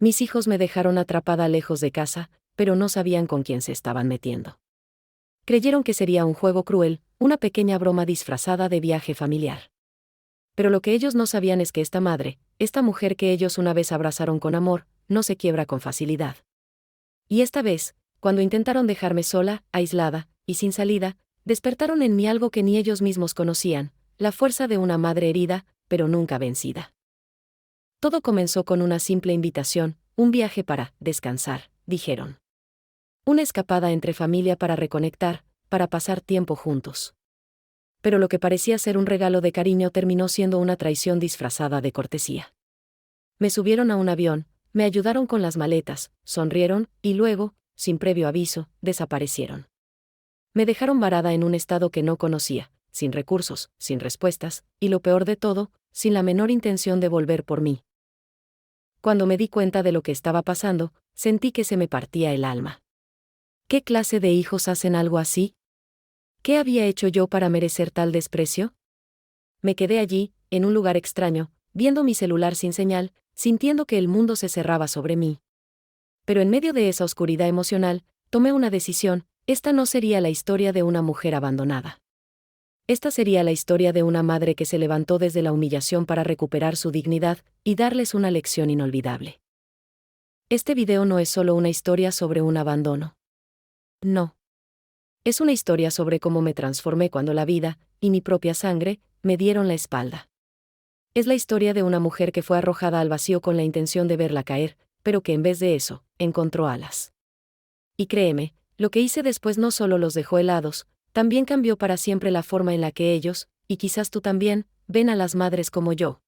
Mis hijos me dejaron atrapada lejos de casa, pero no sabían con quién se estaban metiendo. Creyeron que sería un juego cruel, una pequeña broma disfrazada de viaje familiar. Pero lo que ellos no sabían es que esta madre, esta mujer que ellos una vez abrazaron con amor, no se quiebra con facilidad. Y esta vez, cuando intentaron dejarme sola, aislada, y sin salida, despertaron en mí algo que ni ellos mismos conocían, la fuerza de una madre herida, pero nunca vencida. Todo comenzó con una simple invitación, un viaje para descansar, dijeron. Una escapada entre familia para reconectar, para pasar tiempo juntos. Pero lo que parecía ser un regalo de cariño terminó siendo una traición disfrazada de cortesía. Me subieron a un avión, me ayudaron con las maletas, sonrieron, y luego, sin previo aviso, desaparecieron. Me dejaron varada en un estado que no conocía, sin recursos, sin respuestas, y lo peor de todo, sin la menor intención de volver por mí. Cuando me di cuenta de lo que estaba pasando, sentí que se me partía el alma. ¿Qué clase de hijos hacen algo así? ¿Qué había hecho yo para merecer tal desprecio? Me quedé allí, en un lugar extraño, viendo mi celular sin señal, sintiendo que el mundo se cerraba sobre mí. Pero en medio de esa oscuridad emocional, tomé una decisión: esta no sería la historia de una mujer abandonada. Esta sería la historia de una madre que se levantó desde la humillación para recuperar su dignidad y darles una lección inolvidable. Este video no es solo una historia sobre un abandono. No. Es una historia sobre cómo me transformé cuando la vida, y mi propia sangre, me dieron la espalda. Es la historia de una mujer que fue arrojada al vacío con la intención de verla caer, pero que en vez de eso, encontró alas. Y créeme, lo que hice después no solo los dejó helados, también cambió para siempre la forma en la que ellos, y quizás tú también, ven a las madres como yo.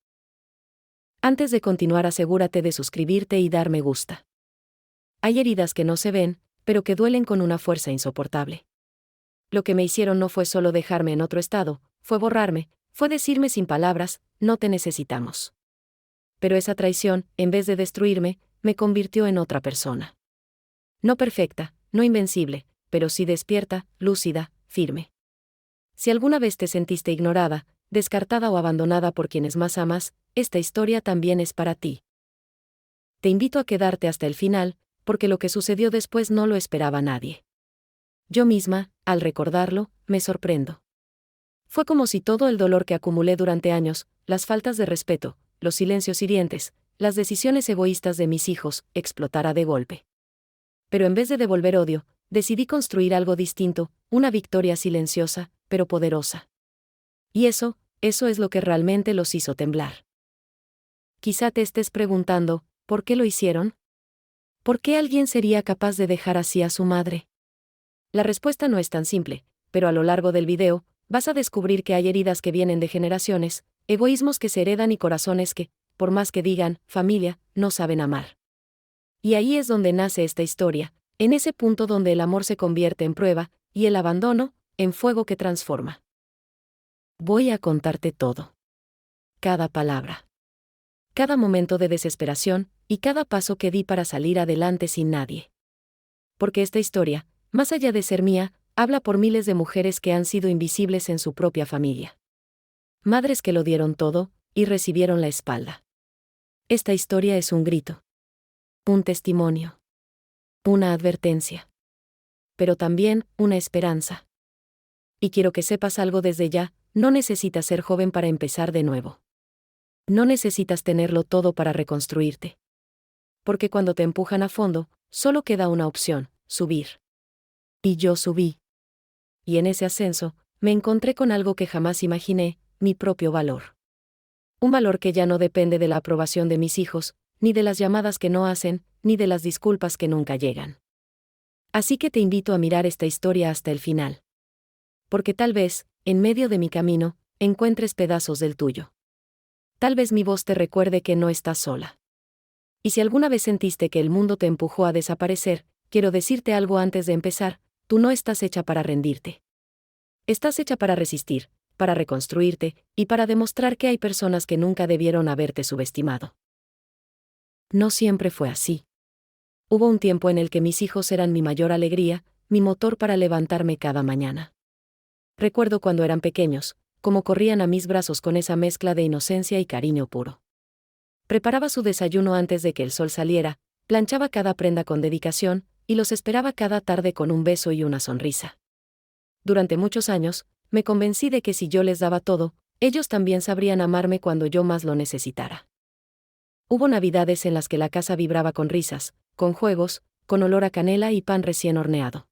Antes de continuar, asegúrate de suscribirte y dar me gusta. Hay heridas que no se ven, pero que duelen con una fuerza insoportable. Lo que me hicieron no fue solo dejarme en otro estado, fue borrarme, fue decirme sin palabras: no te necesitamos. Pero esa traición, en vez de destruirme, me convirtió en otra persona. No perfecta, no invencible, pero sí despierta, lúcida, firme. Si alguna vez te sentiste ignorada, descartada o abandonada por quienes más amas, esta historia también es para ti. Te invito a quedarte hasta el final, porque lo que sucedió después no lo esperaba nadie. Yo misma, al recordarlo, me sorprendo. Fue como si todo el dolor que acumulé durante años, las faltas de respeto, los silencios hirientes, las decisiones egoístas de mis hijos, explotara de golpe. Pero en vez de devolver odio, decidí construir algo distinto, una victoria silenciosa, pero poderosa. Y eso es lo que realmente los hizo temblar. Quizá te estés preguntando, ¿por qué lo hicieron? ¿Por qué alguien sería capaz de dejar así a su madre? La respuesta no es tan simple, pero a lo largo del video, vas a descubrir que hay heridas que vienen de generaciones, egoísmos que se heredan y corazones que, por más que digan familia, no saben amar. Y ahí es donde nace esta historia, en ese punto donde el amor se convierte en prueba, y el abandono, en fuego que transforma. Voy a contarte todo. Cada palabra. Cada momento de desesperación, y cada paso que di para salir adelante sin nadie. Porque esta historia, más allá de ser mía, habla por miles de mujeres que han sido invisibles en su propia familia. Madres que lo dieron todo, y recibieron la espalda. Esta historia es un grito. Un testimonio. Una advertencia. Pero también, una esperanza. Y quiero que sepas algo desde ya: no necesitas ser joven para empezar de nuevo. No necesitas tenerlo todo para reconstruirte. Porque cuando te empujan a fondo, solo queda una opción: subir. Y yo subí. Y en ese ascenso, me encontré con algo que jamás imaginé: mi propio valor. Un valor que ya no depende de la aprobación de mis hijos, ni de las llamadas que no hacen, ni de las disculpas que nunca llegan. Así que te invito a mirar esta historia hasta el final. Porque tal vez, en medio de mi camino, encuentres pedazos del tuyo. Tal vez mi voz te recuerde que no estás sola. Y si alguna vez sentiste que el mundo te empujó a desaparecer, quiero decirte algo antes de empezar: tú no estás hecha para rendirte. Estás hecha para resistir, para reconstruirte, y para demostrar que hay personas que nunca debieron haberte subestimado. No siempre fue así. Hubo un tiempo en el que mis hijos eran mi mayor alegría, mi motor para levantarme cada mañana. Recuerdo cuando eran pequeños, cómo corrían a mis brazos con esa mezcla de inocencia y cariño puro. Preparaba su desayuno antes de que el sol saliera, planchaba cada prenda con dedicación, y los esperaba cada tarde con un beso y una sonrisa. Durante muchos años, me convencí de que si yo les daba todo, ellos también sabrían amarme cuando yo más lo necesitara. Hubo navidades en las que la casa vibraba con risas, con juegos, con olor a canela y pan recién horneado.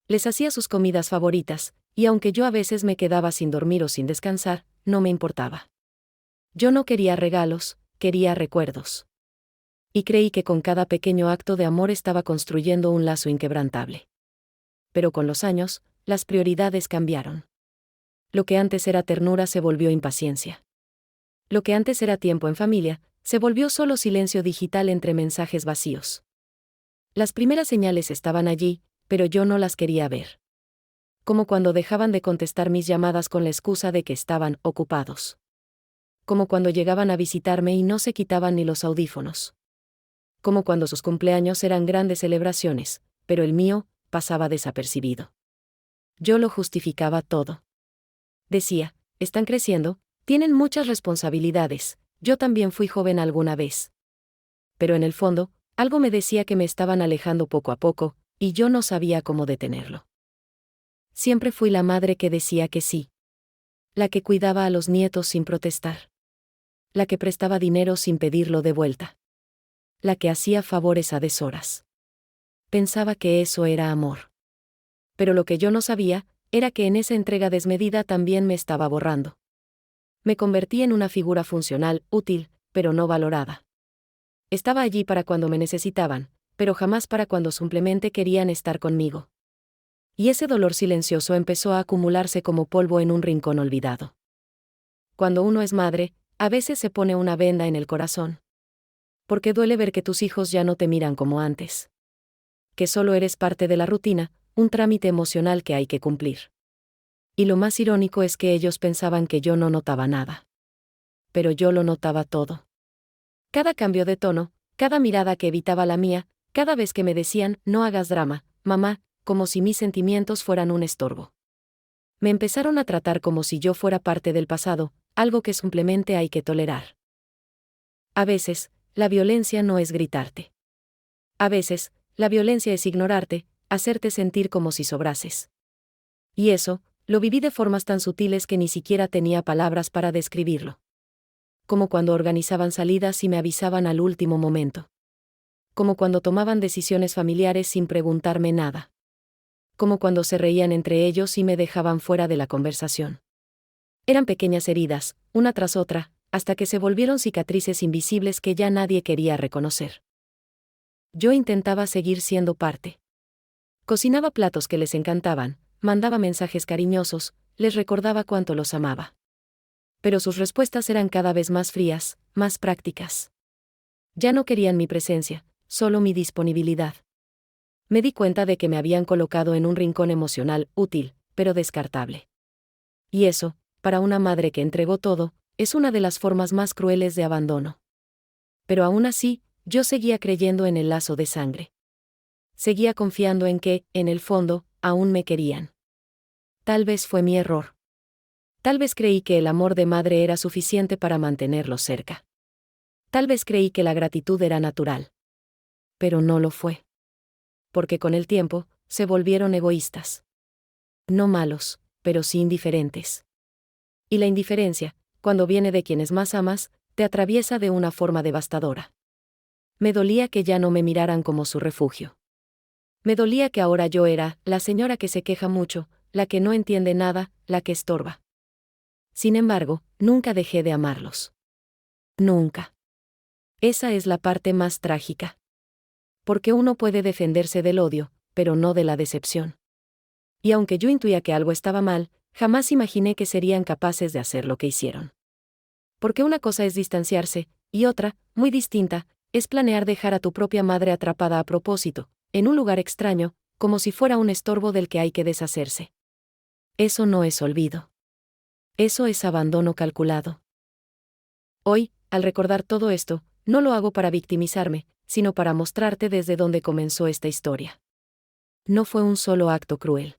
Les hacía sus comidas favoritas, y aunque yo a veces me quedaba sin dormir o sin descansar, no me importaba. Yo no quería regalos, quería recuerdos. Y creí que con cada pequeño acto de amor estaba construyendo un lazo inquebrantable. Pero con los años, las prioridades cambiaron. Lo que antes era ternura se volvió impaciencia. Lo que antes era tiempo en familia, se volvió solo silencio digital entre mensajes vacíos. Las primeras señales estaban allí, pero yo no las quería ver. Como cuando dejaban de contestar mis llamadas con la excusa de que estaban ocupados. Como cuando llegaban a visitarme y no se quitaban ni los audífonos. Como cuando sus cumpleaños eran grandes celebraciones, pero el mío pasaba desapercibido. Yo lo justificaba todo. Decía, están creciendo, tienen muchas responsabilidades, yo también fui joven alguna vez. Pero en el fondo, algo me decía que me estaban alejando poco a poco, y yo no sabía cómo detenerlo. Siempre fui la madre que decía que sí. La que cuidaba a los nietos sin protestar. La que prestaba dinero sin pedirlo de vuelta. La que hacía favores a deshoras. Pensaba que eso era amor. Pero lo que yo no sabía, era que en esa entrega desmedida también me estaba borrando. Me convertí en una figura funcional, útil, pero no valorada. Estaba allí para cuando me necesitaban, pero jamás para cuando simplemente querían estar conmigo. Y ese dolor silencioso empezó a acumularse como polvo en un rincón olvidado. Cuando uno es madre, a veces se pone una venda en el corazón. Porque duele ver que tus hijos ya no te miran como antes. Que solo eres parte de la rutina, un trámite emocional que hay que cumplir. Y lo más irónico es que ellos pensaban que yo no notaba nada. Pero yo lo notaba todo. Cada cambio de tono, cada mirada que evitaba la mía, cada vez que me decían, no hagas drama, mamá, como si mis sentimientos fueran un estorbo. Me empezaron a tratar como si yo fuera parte del pasado, algo que simplemente hay que tolerar. A veces, la violencia no es gritarte. A veces, la violencia es ignorarte, hacerte sentir como si sobrases. Y eso, lo viví de formas tan sutiles que ni siquiera tenía palabras para describirlo. Como cuando organizaban salidas y me avisaban al último momento. Como cuando tomaban decisiones familiares sin preguntarme nada. Como cuando se reían entre ellos y me dejaban fuera de la conversación. Eran pequeñas heridas, una tras otra, hasta que se volvieron cicatrices invisibles que ya nadie quería reconocer. Yo intentaba seguir siendo parte. Cocinaba platos que les encantaban, mandaba mensajes cariñosos, les recordaba cuánto los amaba. Pero sus respuestas eran cada vez más frías, más prácticas. Ya no querían mi presencia, solo mi disponibilidad. Me di cuenta de que me habían colocado en un rincón emocional útil, pero descartable. Y eso, para una madre que entregó todo, es una de las formas más crueles de abandono. Pero aún así, yo seguía creyendo en el lazo de sangre. Seguía confiando en que, en el fondo, aún me querían. Tal vez fue mi error. Tal vez creí que el amor de madre era suficiente para mantenerlos cerca. Tal vez creí que la gratitud era natural. Pero no lo fue. Porque con el tiempo, se volvieron egoístas. No malos, pero sí indiferentes. Y la indiferencia, cuando viene de quienes más amas, te atraviesa de una forma devastadora. Me dolía que ya no me miraran como su refugio. Me dolía que ahora yo era la señora que se queja mucho, la que no entiende nada, la que estorba. Sin embargo, nunca dejé de amarlos. Nunca. Esa es la parte más trágica. Porque uno puede defenderse del odio, pero no de la decepción. Y aunque yo intuía que algo estaba mal, jamás imaginé que serían capaces de hacer lo que hicieron. Porque una cosa es distanciarse, y otra, muy distinta, es planear dejar a tu propia madre atrapada a propósito, en un lugar extraño, como si fuera un estorbo del que hay que deshacerse. Eso no es olvido. Eso es abandono calculado. Hoy, al recordar todo esto, no lo hago para victimizarme, sino para mostrarte desde dónde comenzó esta historia. No fue un solo acto cruel.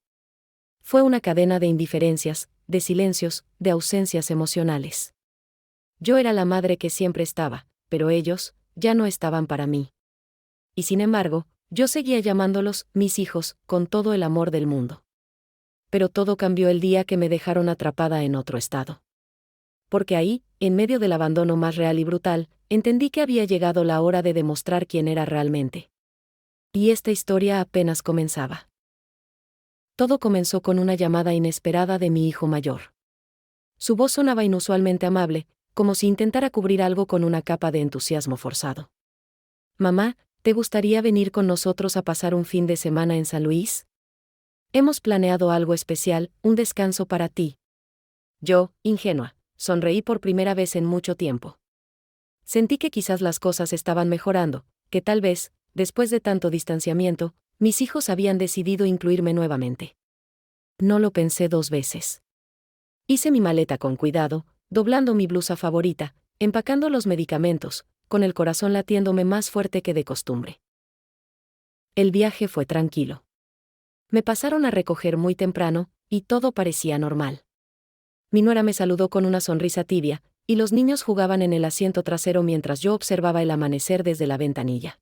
Fue una cadena de indiferencias, de silencios, de ausencias emocionales. Yo era la madre que siempre estaba, pero ellos, ya no estaban para mí. y sin embargo, yo seguía llamándolos mis hijos, con todo el amor del mundo. Pero todo cambió el día que me dejaron atrapada en otro estado. Porque ahí, en medio del abandono más real y brutal, entendí que había llegado la hora de demostrar quién era realmente. Y esta historia apenas comenzaba. Todo comenzó con una llamada inesperada de mi hijo mayor. Su voz sonaba inusualmente amable, como si intentara cubrir algo con una capa de entusiasmo forzado. «Mamá, ¿te gustaría venir con nosotros a pasar un fin de semana en San Luis? Hemos planeado algo especial, un descanso para ti». Yo, ingenua, sonreí por primera vez en mucho tiempo. Sentí que quizás las cosas estaban mejorando, que tal vez, después de tanto distanciamiento, mis hijos habían decidido incluirme nuevamente. No lo pensé 2 veces. Hice mi maleta con cuidado, doblando mi blusa favorita, empacando los medicamentos, con el corazón latiéndome más fuerte que de costumbre. El viaje fue tranquilo. Me pasaron a recoger muy temprano, y todo parecía normal. Mi nuera me saludó con una sonrisa tibia, y los niños jugaban en el asiento trasero mientras yo observaba el amanecer desde la ventanilla.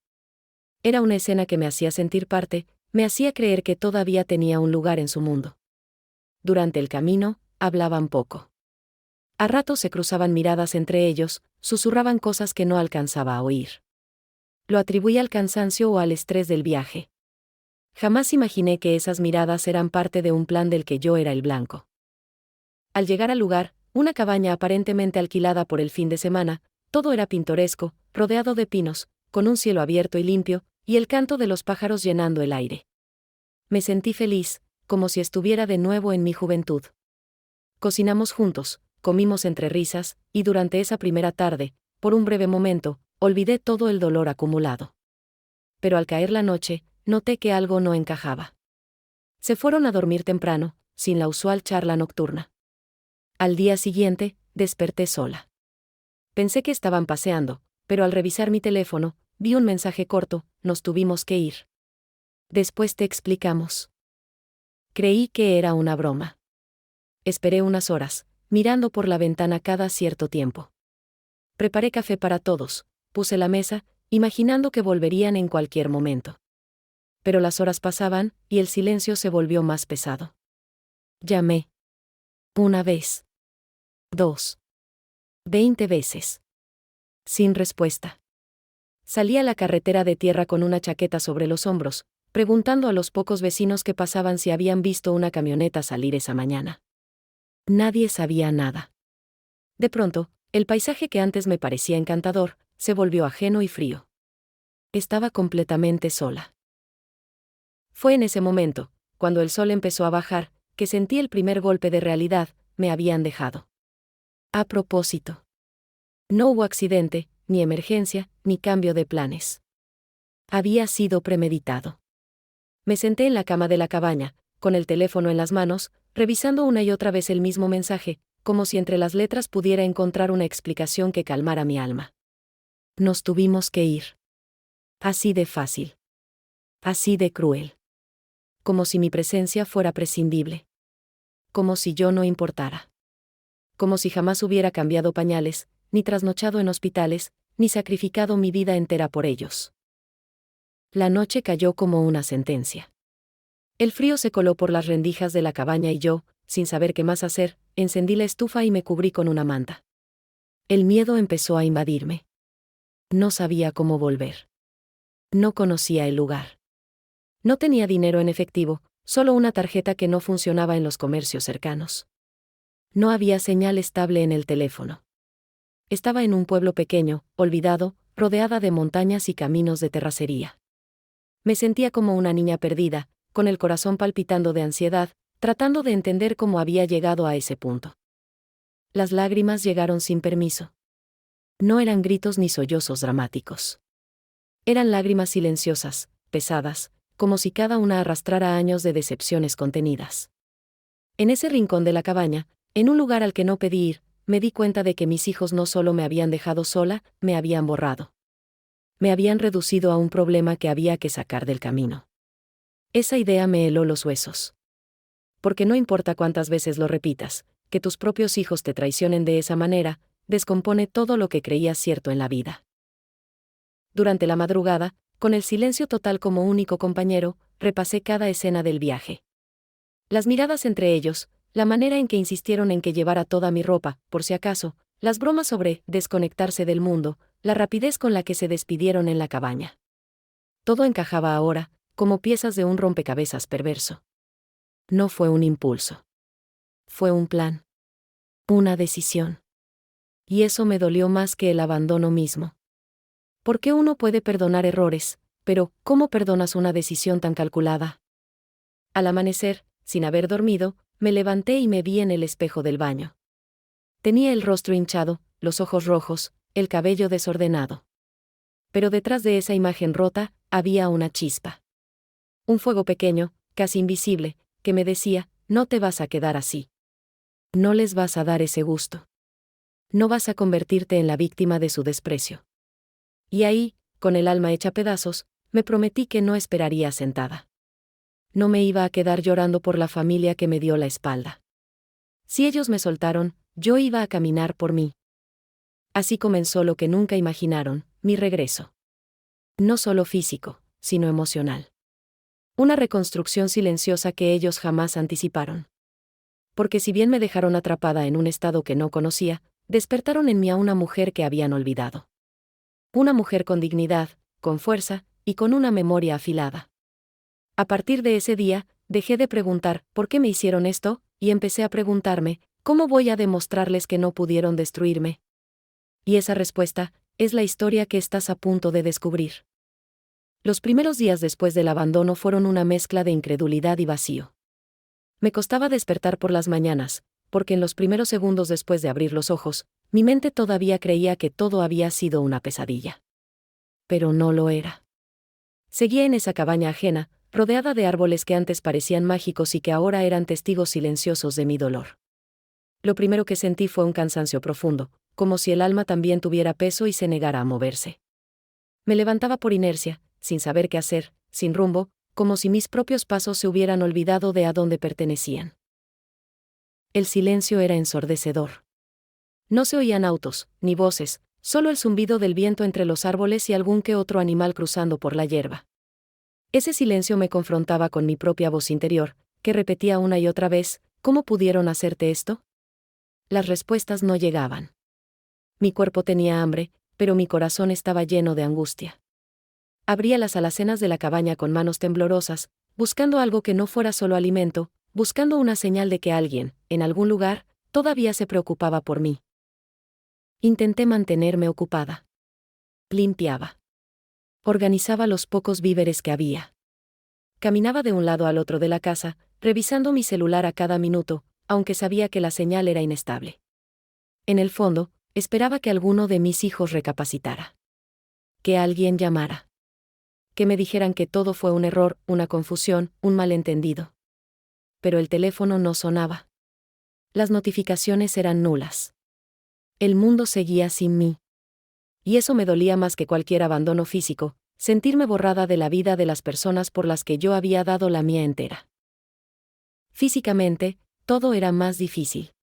Era una escena que me hacía sentir parte, me hacía creer que todavía tenía un lugar en su mundo. Durante el camino, hablaban poco. A ratos se cruzaban miradas entre ellos, susurraban cosas que no alcanzaba a oír. Lo atribuí al cansancio o al estrés del viaje. Jamás imaginé que esas miradas eran parte de un plan del que yo era el blanco. Al llegar al lugar, una cabaña aparentemente alquilada por el fin de semana, todo era pintoresco, rodeado de pinos, con un cielo abierto y limpio, y el canto de los pájaros llenando el aire. Me sentí feliz, como si estuviera de nuevo en mi juventud. Cocinamos juntos, comimos entre risas, y durante esa primera tarde, por un breve momento, olvidé todo el dolor acumulado. Pero al caer la noche, noté que algo no encajaba. Se fueron a dormir temprano, sin la usual charla nocturna. Al día siguiente, desperté sola. Pensé que estaban paseando, pero al revisar mi teléfono, vi un mensaje corto: nos tuvimos que ir. Después te explicamos. Creí que era una broma. Esperé unas horas, mirando por la ventana cada cierto tiempo. Preparé café para todos, puse la mesa, imaginando que volverían en cualquier momento. Pero las horas pasaban, y el silencio se volvió más pesado. Llamé. 1 vez. 2. 20 veces. Sin respuesta. Salí a la carretera de tierra con una chaqueta sobre los hombros, preguntando a los pocos vecinos que pasaban si habían visto una camioneta salir esa mañana. Nadie sabía nada. De pronto, el paisaje que antes me parecía encantador, se volvió ajeno y frío. Estaba completamente sola. Fue en ese momento, cuando el sol empezó a bajar, que sentí el primer golpe de realidad: me habían dejado. A propósito. No hubo accidente, ni emergencia, ni cambio de planes. Había sido premeditado. Me senté en la cama de la cabaña, con el teléfono en las manos, revisando una y otra vez el mismo mensaje, como si entre las letras pudiera encontrar una explicación que calmara mi alma. Nos tuvimos que ir. Así de fácil. Así de cruel. Como si mi presencia fuera prescindible. Como si yo no importara. Como si jamás hubiera cambiado pañales, ni trasnochado en hospitales, ni sacrificado mi vida entera por ellos. La noche cayó como una sentencia. El frío se coló por las rendijas de la cabaña y yo, sin saber qué más hacer, encendí la estufa y me cubrí con una manta. El miedo empezó a invadirme. No sabía cómo volver. No conocía el lugar. No tenía dinero en efectivo, solo una tarjeta que no funcionaba en los comercios cercanos. No había señal estable en el teléfono. Estaba en un pueblo pequeño, olvidado, rodeada de montañas y caminos de terracería. Me sentía como una niña perdida, con el corazón palpitando de ansiedad, tratando de entender cómo había llegado a ese punto. Las lágrimas llegaron sin permiso. No eran gritos ni sollozos dramáticos. Eran lágrimas silenciosas, pesadas, como si cada una arrastrara años de decepciones contenidas. En ese rincón de la cabaña, en un lugar al que no pedí ir, me di cuenta de que mis hijos no solo me habían dejado sola, me habían borrado. Me habían reducido a un problema que había que sacar del camino. Esa idea me heló los huesos. Porque no importa cuántas veces lo repitas, que tus propios hijos te traicionen de esa manera, descompone todo lo que creías cierto en la vida. Durante la madrugada, Con el silencio total como único compañero, repasé cada escena del viaje. Las miradas entre ellos, la manera en que insistieron en que llevara toda mi ropa, por si acaso, las bromas sobre desconectarse del mundo, la rapidez con la que se despidieron en la cabaña. Todo encajaba ahora, como piezas de un rompecabezas perverso. No fue un impulso. Fue un plan. Una decisión. Y eso me dolió más que el abandono mismo. Porque uno puede perdonar errores, pero ¿cómo perdonas una decisión tan calculada? Al amanecer, sin haber dormido, me levanté y me vi en el espejo del baño. Tenía el rostro hinchado, los ojos rojos, el cabello desordenado. Pero detrás de esa imagen rota, había una chispa. Un fuego pequeño, casi invisible, que me decía, no te vas a quedar así. No les vas a dar ese gusto. No vas a convertirte en la víctima de su desprecio. Y ahí, con el alma hecha pedazos, me prometí que no esperaría sentada. No me iba a quedar llorando por la familia que me dio la espalda. Si ellos me soltaron, yo iba a caminar por mí. Así comenzó lo que nunca imaginaron, mi regreso. No solo físico, sino emocional. Una reconstrucción silenciosa que ellos jamás anticiparon. Porque si bien me dejaron atrapada en un estado que no conocía, despertaron en mí a una mujer que habían olvidado. Una mujer con dignidad, con fuerza, y con una memoria afilada. A partir de ese día, dejé de preguntar, ¿por qué me hicieron esto?, y empecé a preguntarme, ¿cómo voy a demostrarles que no pudieron destruirme? Y esa respuesta, es la historia que estás a punto de descubrir. Los primeros días después del abandono fueron una mezcla de incredulidad y vacío. Me costaba despertar por las mañanas, porque en los primeros segundos después de abrir los ojos, mi mente todavía creía que todo había sido una pesadilla. Pero no lo era. Seguía en esa cabaña ajena, rodeada de árboles que antes parecían mágicos y que ahora eran testigos silenciosos de mi dolor. Lo primero que sentí fue un cansancio profundo, como si el alma también tuviera peso y se negara a moverse. Me levantaba por inercia, sin saber qué hacer, sin rumbo, como si mis propios pasos se hubieran olvidado de a dónde pertenecían. El silencio era ensordecedor. No se oían autos, ni voces, solo el zumbido del viento entre los árboles y algún que otro animal cruzando por la hierba. Ese silencio me confrontaba con mi propia voz interior, que repetía una y otra vez, ¿cómo pudieron hacerte esto? Las respuestas no llegaban. Mi cuerpo tenía hambre, pero mi corazón estaba lleno de angustia. Abría las alacenas de la cabaña con manos temblorosas, buscando algo que no fuera solo alimento, buscando una señal de que alguien, en algún lugar, todavía se preocupaba por mí. Intenté mantenerme ocupada. Limpiaba. Organizaba los pocos víveres que había. Caminaba de un lado al otro de la casa, revisando mi celular a cada minuto, aunque sabía que la señal era inestable. En el fondo, esperaba que alguno de mis hijos recapacitara. Que alguien llamara. Que me dijeran que todo fue un error, una confusión, un malentendido. Pero el teléfono no sonaba. Las notificaciones eran nulas. El mundo seguía sin mí. Y eso me dolía más que cualquier abandono físico, sentirme borrada de la vida de las personas por las que yo había dado la mía entera. Físicamente, todo era más difícil.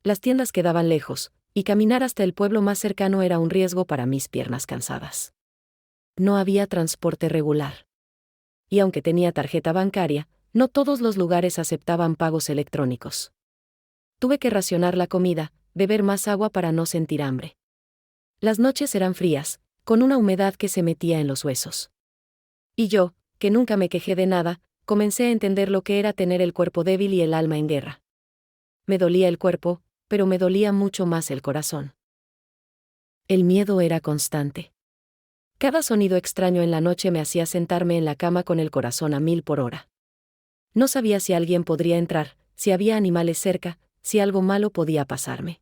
Las tiendas quedaban lejos, y caminar hasta el pueblo más cercano era un riesgo para mis piernas cansadas. No había transporte regular. Y aunque tenía tarjeta bancaria, no todos los lugares aceptaban pagos electrónicos. Tuve que racionar la comida, beber más agua para no sentir hambre. Las noches eran frías, con una humedad que se metía en los huesos. Y yo, que nunca me quejé de nada, comencé a entender lo que era tener el cuerpo débil y el alma en guerra. Me dolía el cuerpo, pero me dolía mucho más el corazón. El miedo era constante. Cada sonido extraño en la noche me hacía sentarme en la cama con el corazón a 1000 por hora. No sabía si alguien podría entrar, si había animales cerca, si algo malo podía pasarme.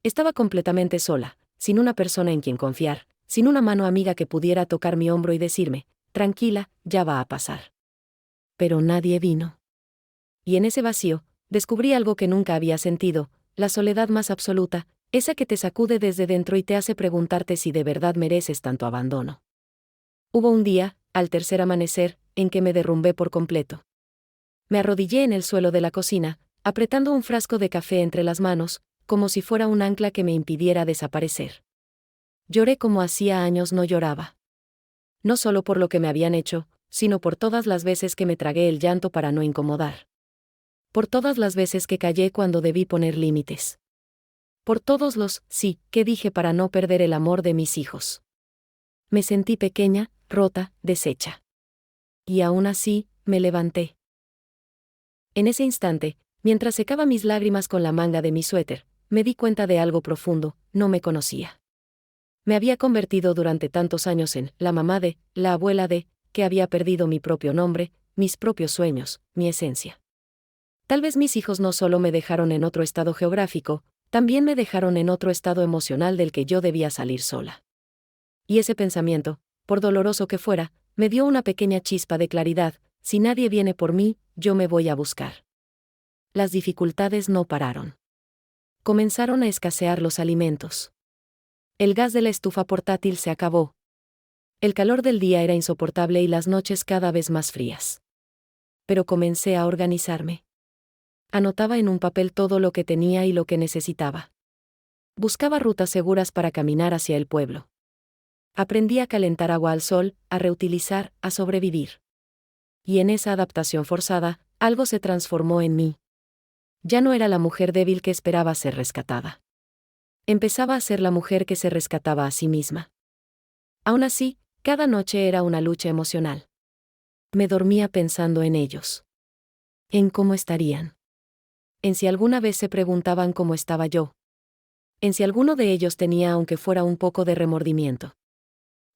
Estaba completamente sola, sin una persona en quien confiar, sin una mano amiga que pudiera tocar mi hombro y decirme, tranquila, ya va a pasar. Pero nadie vino. Y en ese vacío, descubrí algo que nunca había sentido, la soledad más absoluta, esa que te sacude desde dentro y te hace preguntarte si de verdad mereces tanto abandono. Hubo un día, al tercer amanecer, en que me derrumbé por completo. Me arrodillé en el suelo de la cocina, apretando un frasco de café entre las manos, como si fuera un ancla que me impidiera desaparecer. Lloré como hacía años no lloraba. no solo por lo que me habían hecho, sino por todas las veces que me tragué el llanto para no incomodar. Por todas las veces que callé cuando debí poner límites. Por todos los sí que dije para no perder el amor de mis hijos. Me sentí pequeña, rota, deshecha. Y aún así, me levanté. En ese instante, mientras secaba mis lágrimas con la manga de mi suéter, me di cuenta de algo profundo: no me conocía. Me había convertido durante tantos años en la mamá de, la abuela de, que había perdido mi propio nombre, mis propios sueños, mi esencia. Tal vez mis hijos no solo me dejaron en otro estado geográfico, también me dejaron en otro estado emocional del que yo debía salir sola. Y ese pensamiento, por doloroso que fuera, me dio una pequeña chispa de claridad: si nadie viene por mí, yo me voy a buscar. Las dificultades no pararon. Comenzaron a escasear los alimentos. El gas de la estufa portátil se acabó. El calor del día era insoportable y las noches cada vez más frías. Pero comencé a organizarme. Anotaba en un papel todo lo que tenía y lo que necesitaba. Buscaba rutas seguras para caminar hacia el pueblo. Aprendí a calentar agua al sol, a reutilizar, a sobrevivir. Y en esa adaptación forzada, algo se transformó en mí. Ya no era la mujer débil que esperaba ser rescatada. Empezaba a ser la mujer que se rescataba a sí misma. Aún así, cada noche era una lucha emocional. Me dormía pensando en ellos. En cómo estarían. En si alguna vez se preguntaban cómo estaba yo. En si alguno de ellos tenía aunque fuera un poco de remordimiento.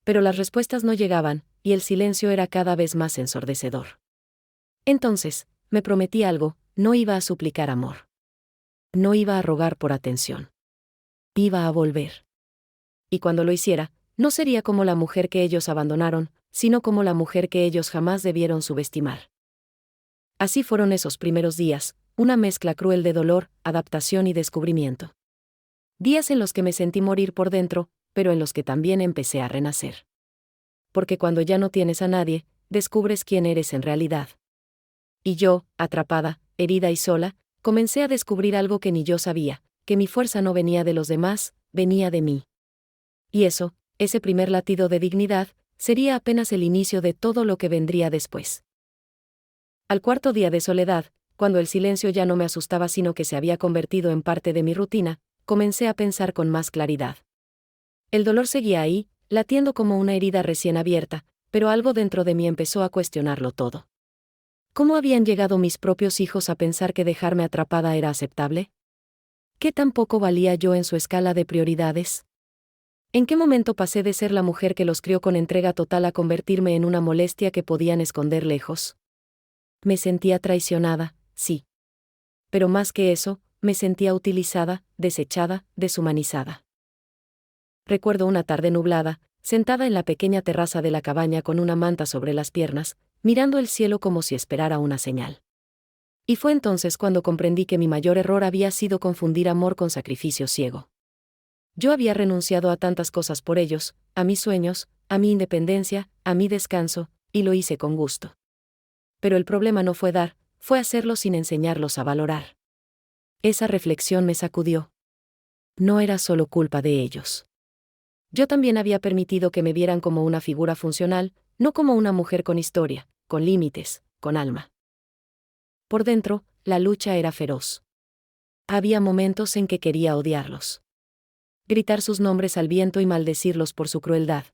Pero las respuestas no llegaban, y el silencio era cada vez más ensordecedor. Entonces, me prometí algo: no iba a suplicar amor. No iba a rogar por atención. Iba a volver. Y cuando lo hiciera, no sería como la mujer que ellos abandonaron, sino como la mujer que ellos jamás debieron subestimar. Así fueron esos primeros días, una mezcla cruel de dolor, adaptación y descubrimiento. Días en los que me sentí morir por dentro, pero en los que también empecé a renacer. Porque cuando ya no tienes a nadie, descubres quién eres en realidad. Y yo, atrapada, herida y sola, comencé a descubrir algo que ni yo sabía: que mi fuerza no venía de los demás, venía de mí. Y eso, ese primer latido de dignidad, sería apenas el inicio de todo lo que vendría después. Al cuarto día de soledad, cuando el silencio ya no me asustaba sino que se había convertido en parte de mi rutina, comencé a pensar con más claridad. El dolor seguía ahí, latiendo como una herida recién abierta, pero algo dentro de mí empezó a cuestionarlo todo. ¿Cómo habían llegado mis propios hijos a pensar que dejarme atrapada era aceptable? ¿Qué tan poco valía yo en su escala de prioridades? ¿En qué momento pasé de ser la mujer que los crió con entrega total a convertirme en una molestia que podían esconder lejos? Me sentía traicionada, sí. Pero más que eso, me sentía utilizada, desechada, deshumanizada. Recuerdo una tarde nublada, sentada en la pequeña terraza de la cabaña con una manta sobre las piernas, mirando el cielo como si esperara una señal. Y fue entonces cuando comprendí que mi mayor error había sido confundir amor con sacrificio ciego. Yo había renunciado a tantas cosas por ellos, a mis sueños, a mi independencia, a mi descanso, y lo hice con gusto. Pero el problema no fue dar, fue hacerlo sin enseñarlos a valorar. Esa reflexión me sacudió. No era solo culpa de ellos. Yo también había permitido que me vieran como una figura funcional, no como una mujer con historia, con límites, con alma. Por dentro, la lucha era feroz. Había momentos en que quería odiarlos. Gritar sus nombres al viento y maldecirlos por su crueldad.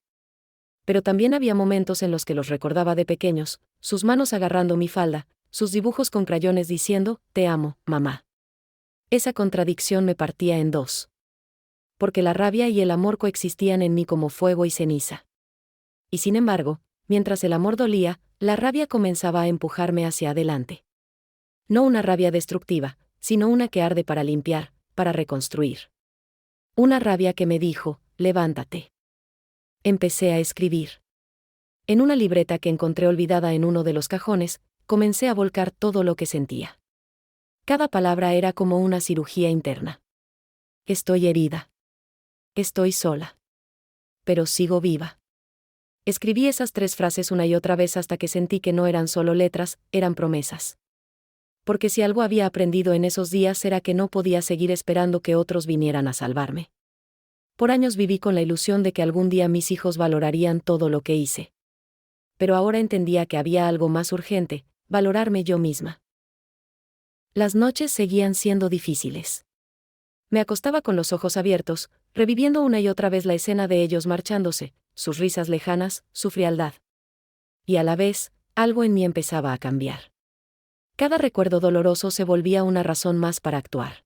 Pero también había momentos en los que los recordaba de pequeños, sus manos agarrando mi falda, sus dibujos con crayones diciendo: «Te amo, mamá». Esa contradicción me partía en dos. Porque la rabia y el amor coexistían en mí como fuego y ceniza. Y sin embargo, mientras el amor dolía, la rabia comenzaba a empujarme hacia adelante. No una rabia destructiva, sino una que arde para limpiar, para reconstruir. Una rabia que me dijo: «Levántate». Empecé a escribir. En una libreta que encontré olvidada en uno de los cajones, comencé a volcar todo lo que sentía. Cada palabra era como una cirugía interna. Estoy herida. Estoy sola. Pero sigo viva. Escribí esas 3 frases una y otra vez hasta que sentí que no eran solo letras, eran promesas. Porque si algo había aprendido en esos días era que no podía seguir esperando que otros vinieran a salvarme. Por años viví con la ilusión de que algún día mis hijos valorarían todo lo que hice. pero ahora entendía que había algo más urgente: valorarme yo misma. Las noches seguían siendo difíciles. Me acostaba con los ojos abiertos, reviviendo una y otra vez la escena de ellos marchándose, sus risas lejanas, su frialdad. Y a la vez, algo en mí empezaba a cambiar. Cada recuerdo doloroso se volvía una razón más para actuar.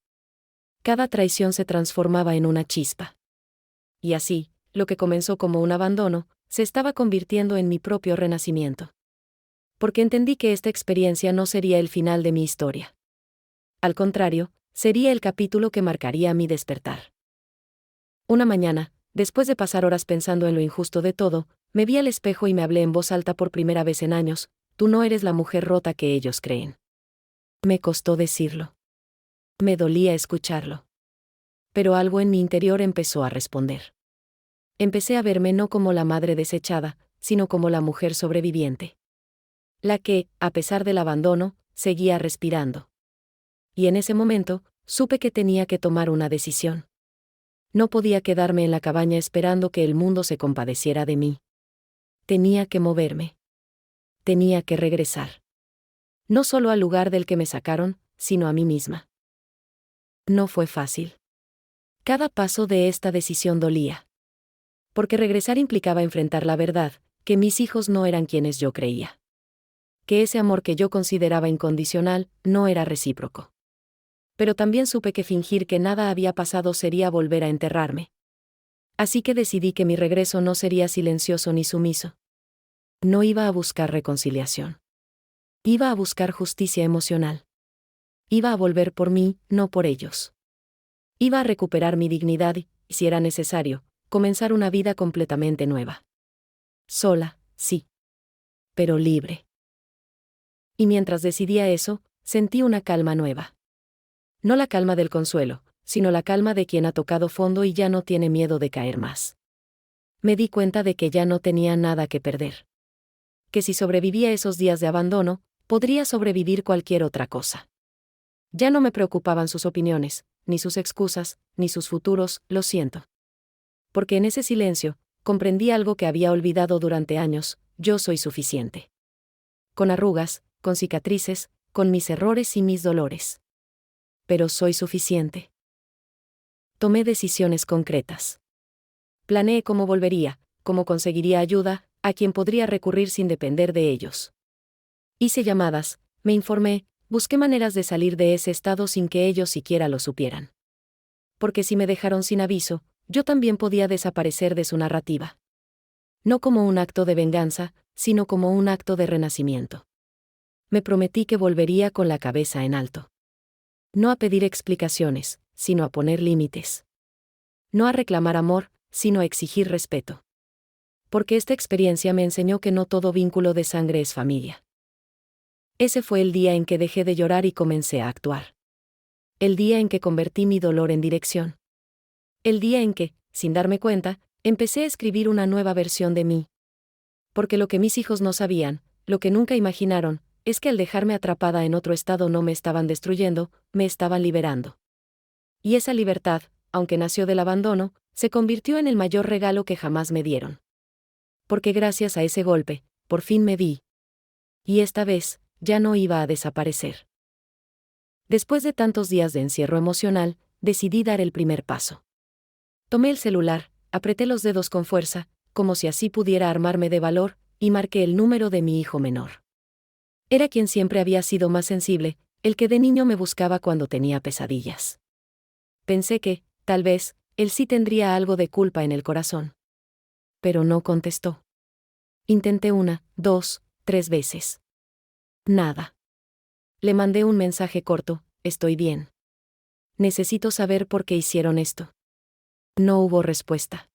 Cada traición se transformaba en una chispa. Y así, lo que comenzó como un abandono, se estaba convirtiendo en mi propio renacimiento. Porque entendí que esta experiencia no sería el final de mi historia. Al contrario, sería el capítulo que marcaría mi despertar. Una mañana, después de pasar horas pensando en lo injusto de todo, me vi al espejo y me hablé en voz alta por primera vez en años: tú no eres la mujer rota que ellos creen. Me costó decirlo. Me dolía escucharlo. Pero algo en mi interior empezó a responder. Empecé a verme no como la madre desechada, sino como la mujer sobreviviente. La que, a pesar del abandono, seguía respirando. Y en ese momento, supe que tenía que tomar una decisión. No podía quedarme en la cabaña esperando que el mundo se compadeciera de mí. Tenía que moverme. Tenía que regresar. No solo al lugar del que me sacaron, sino a mí misma. No fue fácil. Cada paso de esta decisión dolía. Porque regresar implicaba enfrentar la verdad: que mis hijos no eran quienes yo creía. Que ese amor que yo consideraba incondicional no era recíproco. Pero también supe que fingir que nada había pasado sería volver a enterrarme. Así que decidí que mi regreso no sería silencioso ni sumiso. No iba a buscar reconciliación. Iba a buscar justicia emocional. Iba a volver por mí, no por ellos. Iba a recuperar mi dignidad y, si era necesario, comenzar una vida completamente nueva. Sola, sí. Pero libre. Y mientras decidía eso, sentí una calma nueva. No la calma del consuelo, sino la calma de quien ha tocado fondo y ya no tiene miedo de caer más. Me di cuenta de que ya no tenía nada que perder. Que si sobrevivía esos días de abandono, podría sobrevivir cualquier otra cosa. Ya no me preocupaban sus opiniones, ni sus excusas, ni sus futuros, lo siento. Porque en ese silencio, comprendí algo que había olvidado durante años: yo soy suficiente. Con arrugas, con cicatrices, con mis errores y mis dolores. Pero soy suficiente. Tomé decisiones concretas. Planeé cómo volvería, cómo conseguiría ayuda, a quien podría recurrir sin depender de ellos. Hice llamadas, me informé, busqué maneras de salir de ese estado sin que ellos siquiera lo supieran. Porque si me dejaron sin aviso, yo también podía desaparecer de su narrativa. No como un acto de venganza, sino como un acto de renacimiento. Me prometí que volvería con la cabeza en alto. No a pedir explicaciones, sino a poner límites. No a reclamar amor, sino a exigir respeto. Porque esta experiencia me enseñó que no todo vínculo de sangre es familia. Ese fue el día en que dejé de llorar y comencé a actuar. El día en que convertí mi dolor en dirección. El día en que, sin darme cuenta, empecé a escribir una nueva versión de mí. Porque lo que mis hijos no sabían, lo que nunca imaginaron, es que al dejarme atrapada en otro estado no me estaban destruyendo, me estaban liberando. Y esa libertad, aunque nació del abandono, se convirtió en el mayor regalo que jamás me dieron. Porque gracias a ese golpe, por fin me vi. Y esta vez, ya no iba a desaparecer. Después de tantos días de encierro emocional, decidí dar el primer paso. Tomé el celular, apreté los dedos con fuerza, como si así pudiera armarme de valor, y marqué el número de mi hijo menor. Era quien siempre había sido más sensible, el que de niño me buscaba cuando tenía pesadillas. Pensé que, tal vez, él sí tendría algo de culpa en el corazón. Pero no contestó. Intenté 1, 2, 3 veces. Nada. Le mandé un mensaje corto: estoy bien. Necesito saber por qué hicieron esto. No hubo respuesta.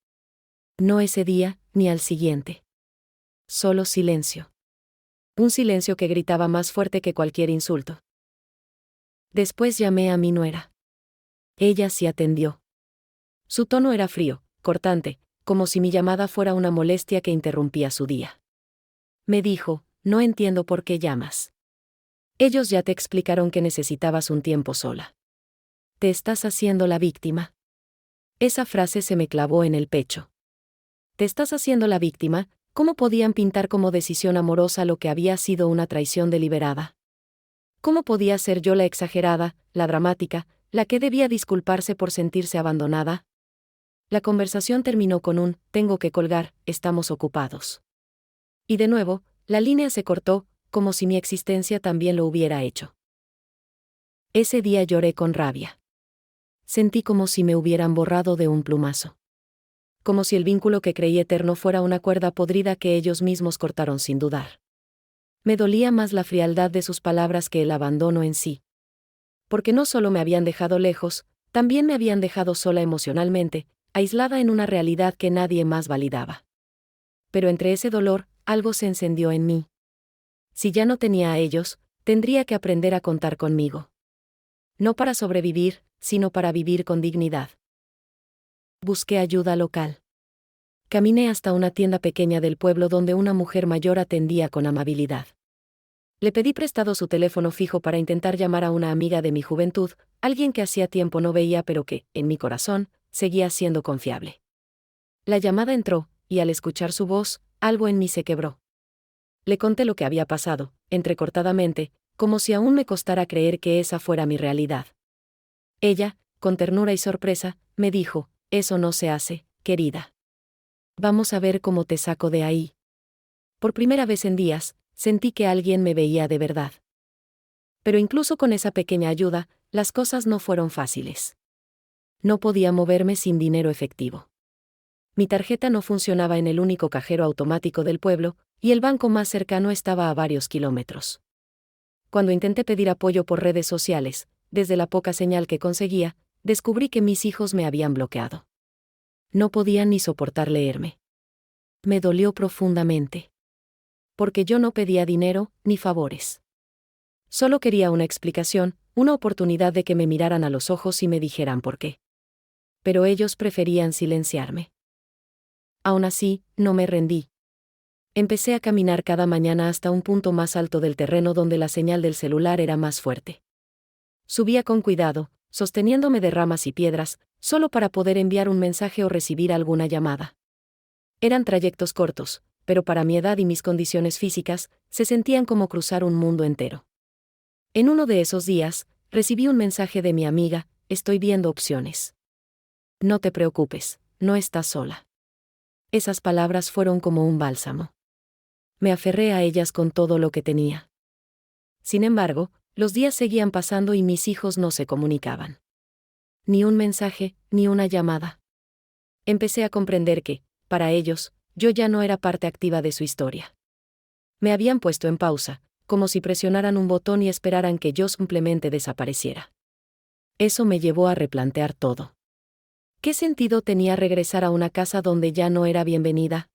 No ese día, ni al siguiente. Solo silencio. Un silencio que gritaba más fuerte que cualquier insulto. Después llamé a mi nuera. Ella sí atendió. Su tono era frío, cortante, como si mi llamada fuera una molestia que interrumpía su día. Me dijo: no entiendo por qué llamas. Ellos ya te explicaron que necesitabas un tiempo sola. Te estás haciendo la víctima. Esa frase se me clavó en el pecho. Te estás haciendo la víctima, ¿Cómo podían pintar como decisión amorosa lo que había sido una traición deliberada? ¿Cómo podía ser yo la exagerada, la dramática, la que debía disculparse por sentirse abandonada? La conversación terminó con un «tengo que colgar, estamos ocupados». Y de nuevo, la línea se cortó, como si mi existencia también lo hubiera hecho. Ese día lloré con rabia. Sentí como si me hubieran borrado de un plumazo. Como si el vínculo que creí eterno fuera una cuerda podrida que ellos mismos cortaron sin dudar. Me dolía más la frialdad de sus palabras que el abandono en sí. Porque no solo me habían dejado lejos, también me habían dejado sola emocionalmente, aislada en una realidad que nadie más validaba. Pero entre ese dolor, algo se encendió en mí. Si ya no tenía a ellos, tendría que aprender a contar conmigo. No para sobrevivir, sino para vivir con dignidad. Busqué ayuda local. Caminé hasta una tienda pequeña del pueblo donde una mujer mayor atendía con amabilidad. Le pedí prestado su teléfono fijo para intentar llamar a una amiga de mi juventud, alguien que hacía tiempo no veía pero que, en mi corazón, seguía siendo confiable. La llamada entró, y al escuchar su voz, algo en mí se quebró. Le conté lo que había pasado, entrecortadamente, como si aún me costara creer que esa fuera mi realidad. Ella, con ternura y sorpresa, me dijo, «Eso no se hace, querida. Vamos a ver cómo te saco de ahí». Por primera vez en días, sentí que alguien me veía de verdad. Pero incluso con esa pequeña ayuda, las cosas no fueron fáciles. No podía moverme sin dinero efectivo. Mi tarjeta no funcionaba en el único cajero automático del pueblo, y el banco más cercano estaba a varios kilómetros. Cuando intenté pedir apoyo por redes sociales, desde la poca señal que conseguía, descubrí que mis hijos me habían bloqueado. No podían ni soportar leerme. Me dolió profundamente. Porque yo no pedía dinero, ni favores. Solo quería una explicación, una oportunidad de que me miraran a los ojos y me dijeran por qué. Pero ellos preferían silenciarme. Aún así, no me rendí. Empecé a caminar cada mañana hasta un punto más alto del terreno donde la señal del celular era más fuerte. Subía con cuidado, sosteniéndome de ramas y piedras, solo para poder enviar un mensaje o recibir alguna llamada. Eran trayectos cortos, pero para mi edad y mis condiciones físicas, se sentían como cruzar un mundo entero. En uno de esos días, recibí un mensaje de mi amiga, «Estoy viendo opciones. No te preocupes, no estás sola». Esas palabras fueron como un bálsamo. Me aferré a ellas con todo lo que tenía. Sin embargo, los días seguían pasando y mis hijos no se comunicaban. Ni un mensaje, ni una llamada. Empecé a comprender que, para ellos, yo ya no era parte activa de su historia. Me habían puesto en pausa, como si presionaran un botón y esperaran que yo simplemente desapareciera. Eso me llevó a replantear todo. ¿Qué sentido tenía regresar a una casa donde ya no era bienvenida?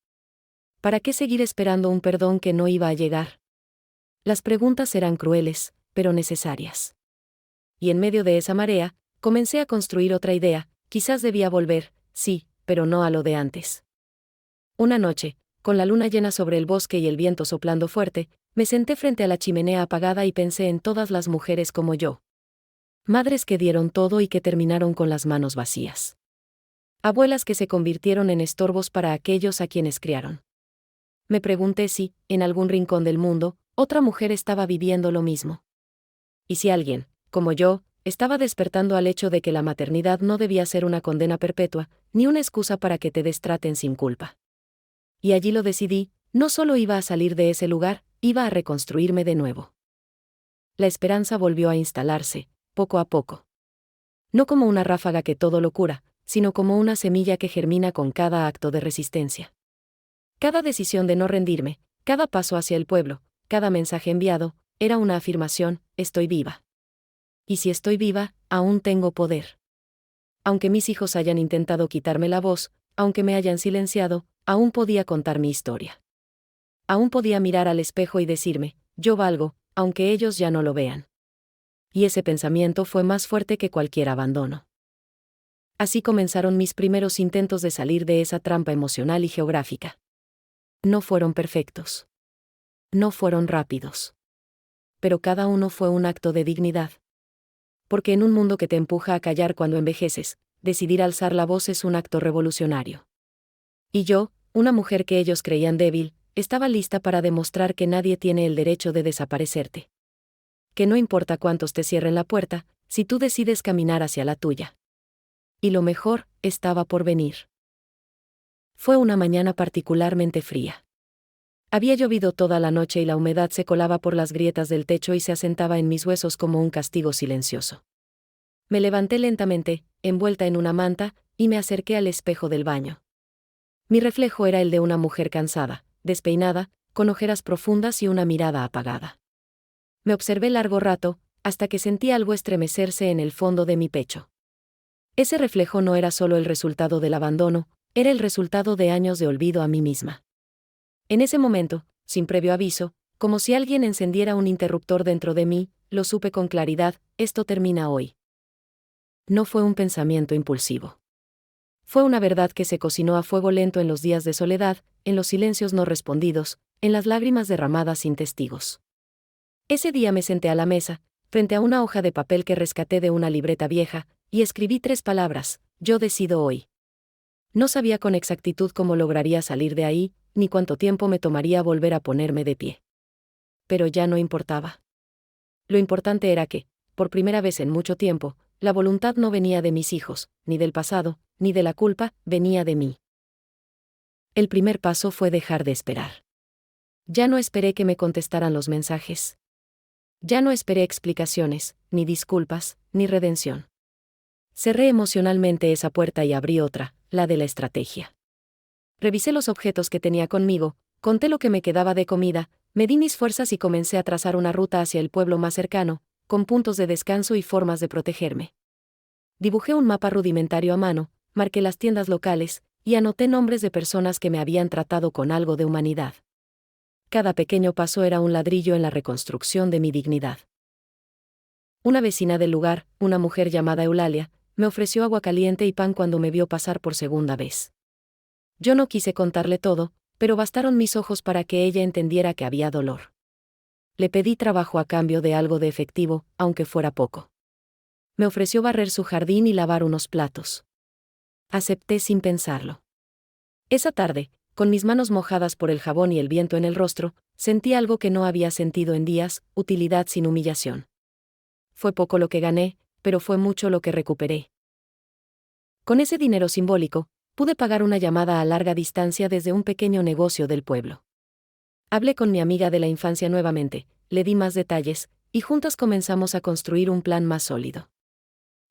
¿Para qué seguir esperando un perdón que no iba a llegar? Las preguntas eran crueles, pero necesarias. Y en medio de esa marea, comencé a construir otra idea, quizás debía volver, sí, pero no a lo de antes. Una noche, con la luna llena sobre el bosque y el viento soplando fuerte, me senté frente a la chimenea apagada y pensé en todas las mujeres como yo. Madres que dieron todo y que terminaron con las manos vacías. Abuelas que se convirtieron en estorbos para aquellos a quienes criaron. Me pregunté si, en algún rincón del mundo, otra mujer estaba viviendo lo mismo. Y si alguien, como yo, estaba despertando al hecho de que la maternidad no debía ser una condena perpetua, ni una excusa para que te destraten sin culpa. Y allí lo decidí, no solo iba a salir de ese lugar, iba a reconstruirme de nuevo. La esperanza volvió a instalarse, poco a poco. No como una ráfaga que todo lo cura, sino como una semilla que germina con cada acto de resistencia. Cada decisión de no rendirme, cada paso hacia el pueblo, cada mensaje enviado, era una afirmación, estoy viva. Y si estoy viva, aún tengo poder. Aunque mis hijos hayan intentado quitarme la voz, aunque me hayan silenciado, aún podía contar mi historia. Aún podía mirar al espejo y decirme, yo valgo, aunque ellos ya no lo vean. Y ese pensamiento fue más fuerte que cualquier abandono. Así comenzaron mis primeros intentos de salir de esa trampa emocional y geográfica. No fueron perfectos. No fueron rápidos. Pero cada uno fue un acto de dignidad. Porque en un mundo que te empuja a callar cuando envejeces, decidir alzar la voz es un acto revolucionario. Y yo, una mujer que ellos creían débil, estaba lista para demostrar que nadie tiene el derecho de desaparecerte. Que no importa cuántos te cierren la puerta, si tú decides caminar hacia la tuya. Y lo mejor estaba por venir. Fue una mañana particularmente fría. Había llovido toda la noche y la humedad se colaba por las grietas del techo y se asentaba en mis huesos como un castigo silencioso. Me levanté lentamente, envuelta en una manta, y me acerqué al espejo del baño. Mi reflejo era el de una mujer cansada, despeinada, con ojeras profundas y una mirada apagada. Me observé largo rato, hasta que sentí algo estremecerse en el fondo de mi pecho. Ese reflejo no era solo el resultado del abandono, era el resultado de años de olvido a mí misma. En ese momento, sin previo aviso, como si alguien encendiera un interruptor dentro de mí, lo supe con claridad: esto termina hoy. No fue un pensamiento impulsivo. Fue una verdad que se cocinó a fuego lento en los días de soledad, en los silencios no respondidos, en las lágrimas derramadas sin testigos. Ese día me senté a la mesa, frente a una hoja de papel que rescaté de una libreta vieja, y escribí 3 palabras: yo decido hoy. No sabía con exactitud cómo lograría salir de ahí, ni cuánto tiempo me tomaría volver a ponerme de pie. Pero ya no importaba. Lo importante era que, por primera vez en mucho tiempo, la voluntad no venía de mis hijos, ni del pasado, ni de la culpa, venía de mí. El primer paso fue dejar de esperar. Ya no esperé que me contestaran los mensajes. Ya no esperé explicaciones, ni disculpas, ni redención. Cerré emocionalmente esa puerta y abrí otra, la de la estrategia. Revisé los objetos que tenía conmigo, conté lo que me quedaba de comida, medí mis fuerzas y comencé a trazar una ruta hacia el pueblo más cercano, con puntos de descanso y formas de protegerme. Dibujé un mapa rudimentario a mano, marqué las tiendas locales, y anoté nombres de personas que me habían tratado con algo de humanidad. Cada pequeño paso era un ladrillo en la reconstrucción de mi dignidad. Una vecina del lugar, una mujer llamada Eulalia, me ofreció agua caliente y pan cuando me vio pasar por segunda vez. Yo no quise contarle todo, pero bastaron mis ojos para que ella entendiera que había dolor. Le pedí trabajo a cambio de algo de efectivo, aunque fuera poco. Me ofreció barrer su jardín y lavar unos platos. Acepté sin pensarlo. Esa tarde, con mis manos mojadas por el jabón y el viento en el rostro, sentí algo que no había sentido en días: utilidad sin humillación. Fue poco lo que gané, pero fue mucho lo que recuperé. Con ese dinero simbólico, pude pagar una llamada a larga distancia desde un pequeño negocio del pueblo. Hablé con mi amiga de la infancia nuevamente, le di más detalles, y juntas comenzamos a construir un plan más sólido.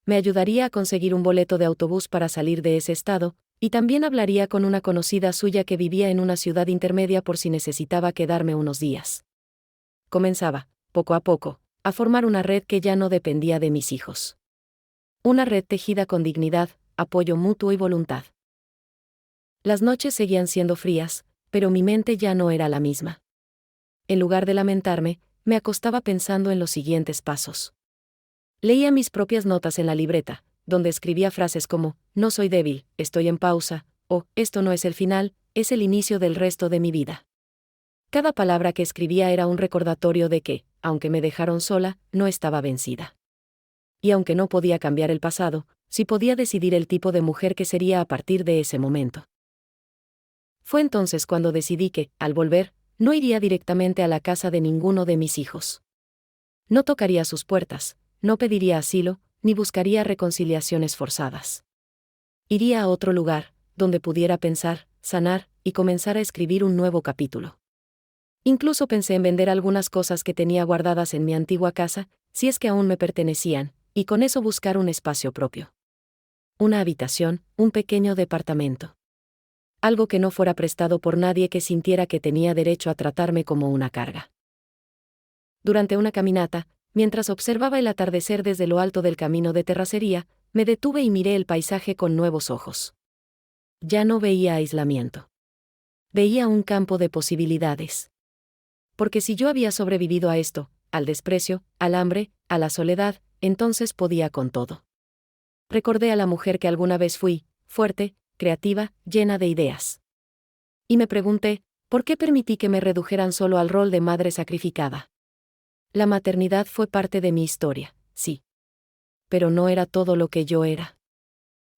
Me ayudaría a conseguir un boleto de autobús para salir de ese estado, y también hablaría con una conocida suya que vivía en una ciudad intermedia por si necesitaba quedarme unos días. Comenzaba, poco a poco, a formar una red que ya no dependía de mis hijos. Una red tejida con dignidad, apoyo mutuo y voluntad. Las noches seguían siendo frías, pero mi mente ya no era la misma. En lugar de lamentarme, me acostaba pensando en los siguientes pasos. Leía mis propias notas en la libreta, donde escribía frases como: no soy débil, estoy en pausa, o esto no es el final, es el inicio del resto de mi vida. Cada palabra que escribía era un recordatorio de que, aunque me dejaron sola, no estaba vencida. Y aunque no podía cambiar el pasado, sí podía decidir el tipo de mujer que sería a partir de ese momento. Fue entonces cuando decidí que, al volver, no iría directamente a la casa de ninguno de mis hijos. No tocaría sus puertas, no pediría asilo, ni buscaría reconciliaciones forzadas. Iría a otro lugar, donde pudiera pensar, sanar, y comenzar a escribir un nuevo capítulo. Incluso pensé en vender algunas cosas que tenía guardadas en mi antigua casa, si es que aún me pertenecían, y con eso buscar un espacio propio. Una habitación, un pequeño departamento. Algo que no fuera prestado por nadie que sintiera que tenía derecho a tratarme como una carga. Durante una caminata, mientras observaba el atardecer desde lo alto del camino de terracería, me detuve y miré el paisaje con nuevos ojos. Ya no veía aislamiento. Veía un campo de posibilidades. Porque si yo había sobrevivido a esto, al desprecio, al hambre, a la soledad, entonces podía con todo. Recordé a la mujer que alguna vez fui, fuerte, creativa, llena de ideas. Y me pregunté, ¿por qué permití que me redujeran solo al rol de madre sacrificada? La maternidad fue parte de mi historia, sí. Pero no era todo lo que yo era.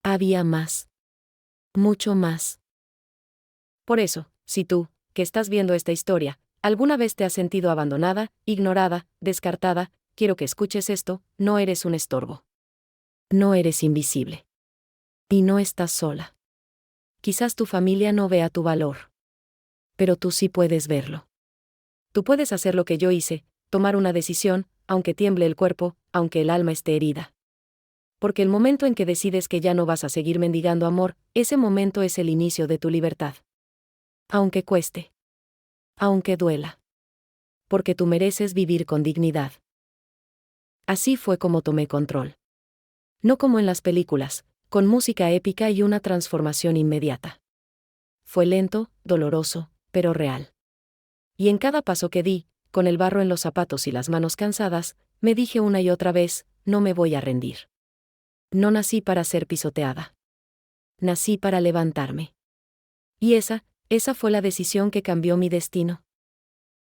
Había más. Mucho más. Por eso, si tú, que estás viendo esta historia, alguna vez te has sentido abandonada, ignorada, descartada, quiero que escuches esto: no eres un estorbo. No eres invisible. Y no estás sola. Quizás tu familia no vea tu valor. Pero tú sí puedes verlo. Tú puedes hacer lo que yo hice, tomar una decisión, aunque tiemble el cuerpo, aunque el alma esté herida. Porque el momento en que decides que ya no vas a seguir mendigando amor, ese momento es el inicio de tu libertad. Aunque cueste. Aunque duela. Porque tú mereces vivir con dignidad. Así fue como tomé control. No como en las películas, con música épica y una transformación inmediata. Fue lento, doloroso, pero real. Y en cada paso que di, con el barro en los zapatos y las manos cansadas, me dije una y otra vez: no me voy a rendir. No nací para ser pisoteada. Nací para levantarme. Y esa fue la decisión que cambió mi destino.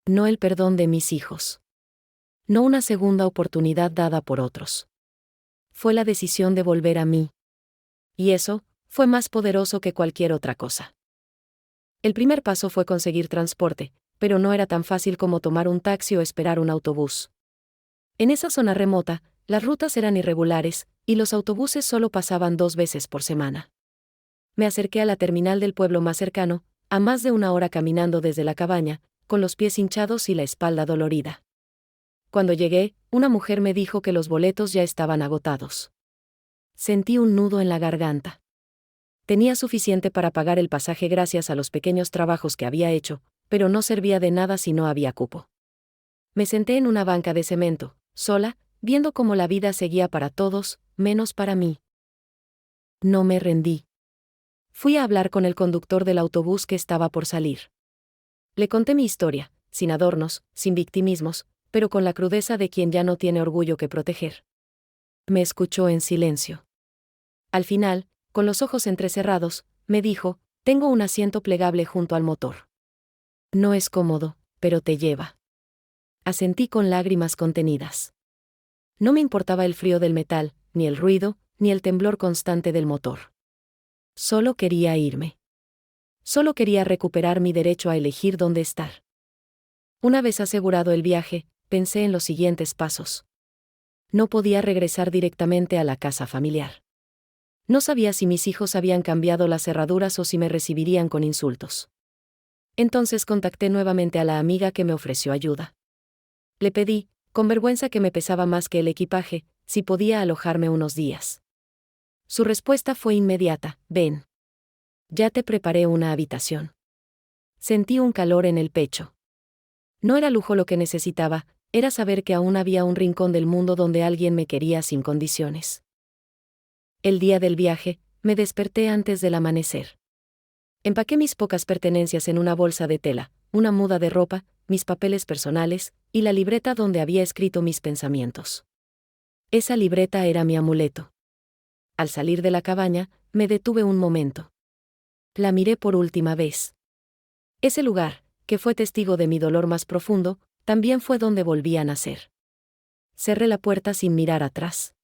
No el perdón de mis hijos. No una segunda oportunidad dada por otros. Fue la decisión de volver a mí. Y eso fue más poderoso que cualquier otra cosa. El primer paso fue conseguir transporte, pero no era tan fácil como tomar un taxi o esperar un autobús. En esa zona remota, las rutas eran irregulares, y los autobuses solo pasaban 2 veces por semana. Me acerqué a la terminal del pueblo más cercano, a más de 1 hora caminando desde la cabaña, con los pies hinchados y la espalda dolorida. Cuando llegué, una mujer me dijo que los boletos ya estaban agotados. Sentí un nudo en la garganta. Tenía suficiente para pagar el pasaje gracias a los pequeños trabajos que había hecho, pero no servía de nada si no había cupo. Me senté en una banca de cemento, sola, viendo cómo la vida seguía para todos, menos para mí. No me rendí. Fui a hablar con el conductor del autobús que estaba por salir. Le conté mi historia, sin adornos, sin victimismos, pero con la crudeza de quien ya no tiene orgullo que proteger. Me escuchó en silencio. Al final, con los ojos entrecerrados, me dijo: tengo un asiento plegable junto al motor. No es cómodo, pero te lleva. Asentí con lágrimas contenidas. No me importaba el frío del metal, ni el ruido, ni el temblor constante del motor. Solo quería irme. Solo quería recuperar mi derecho a elegir dónde estar. Una vez asegurado el viaje, pensé en los siguientes pasos. No podía regresar directamente a la casa familiar. No sabía si mis hijos habían cambiado las cerraduras o si me recibirían con insultos. Entonces contacté nuevamente a la amiga que me ofreció ayuda. Le pedí, con vergüenza que me pesaba más que el equipaje, si podía alojarme unos días. Su respuesta fue inmediata: ven. Ya te preparé una habitación. Sentí un calor en el pecho. No era lujo lo que necesitaba, era saber que aún había un rincón del mundo donde alguien me quería sin condiciones. El día del viaje, me desperté antes del amanecer. Empaqué mis pocas pertenencias en una bolsa de tela, una muda de ropa, mis papeles personales, y la libreta donde había escrito mis pensamientos. Esa libreta era mi amuleto. Al salir de la cabaña, me detuve un momento. La miré por última vez. Ese lugar, que fue testigo de mi dolor más profundo, también fue donde volví a nacer. Cerré la puerta sin mirar atrás.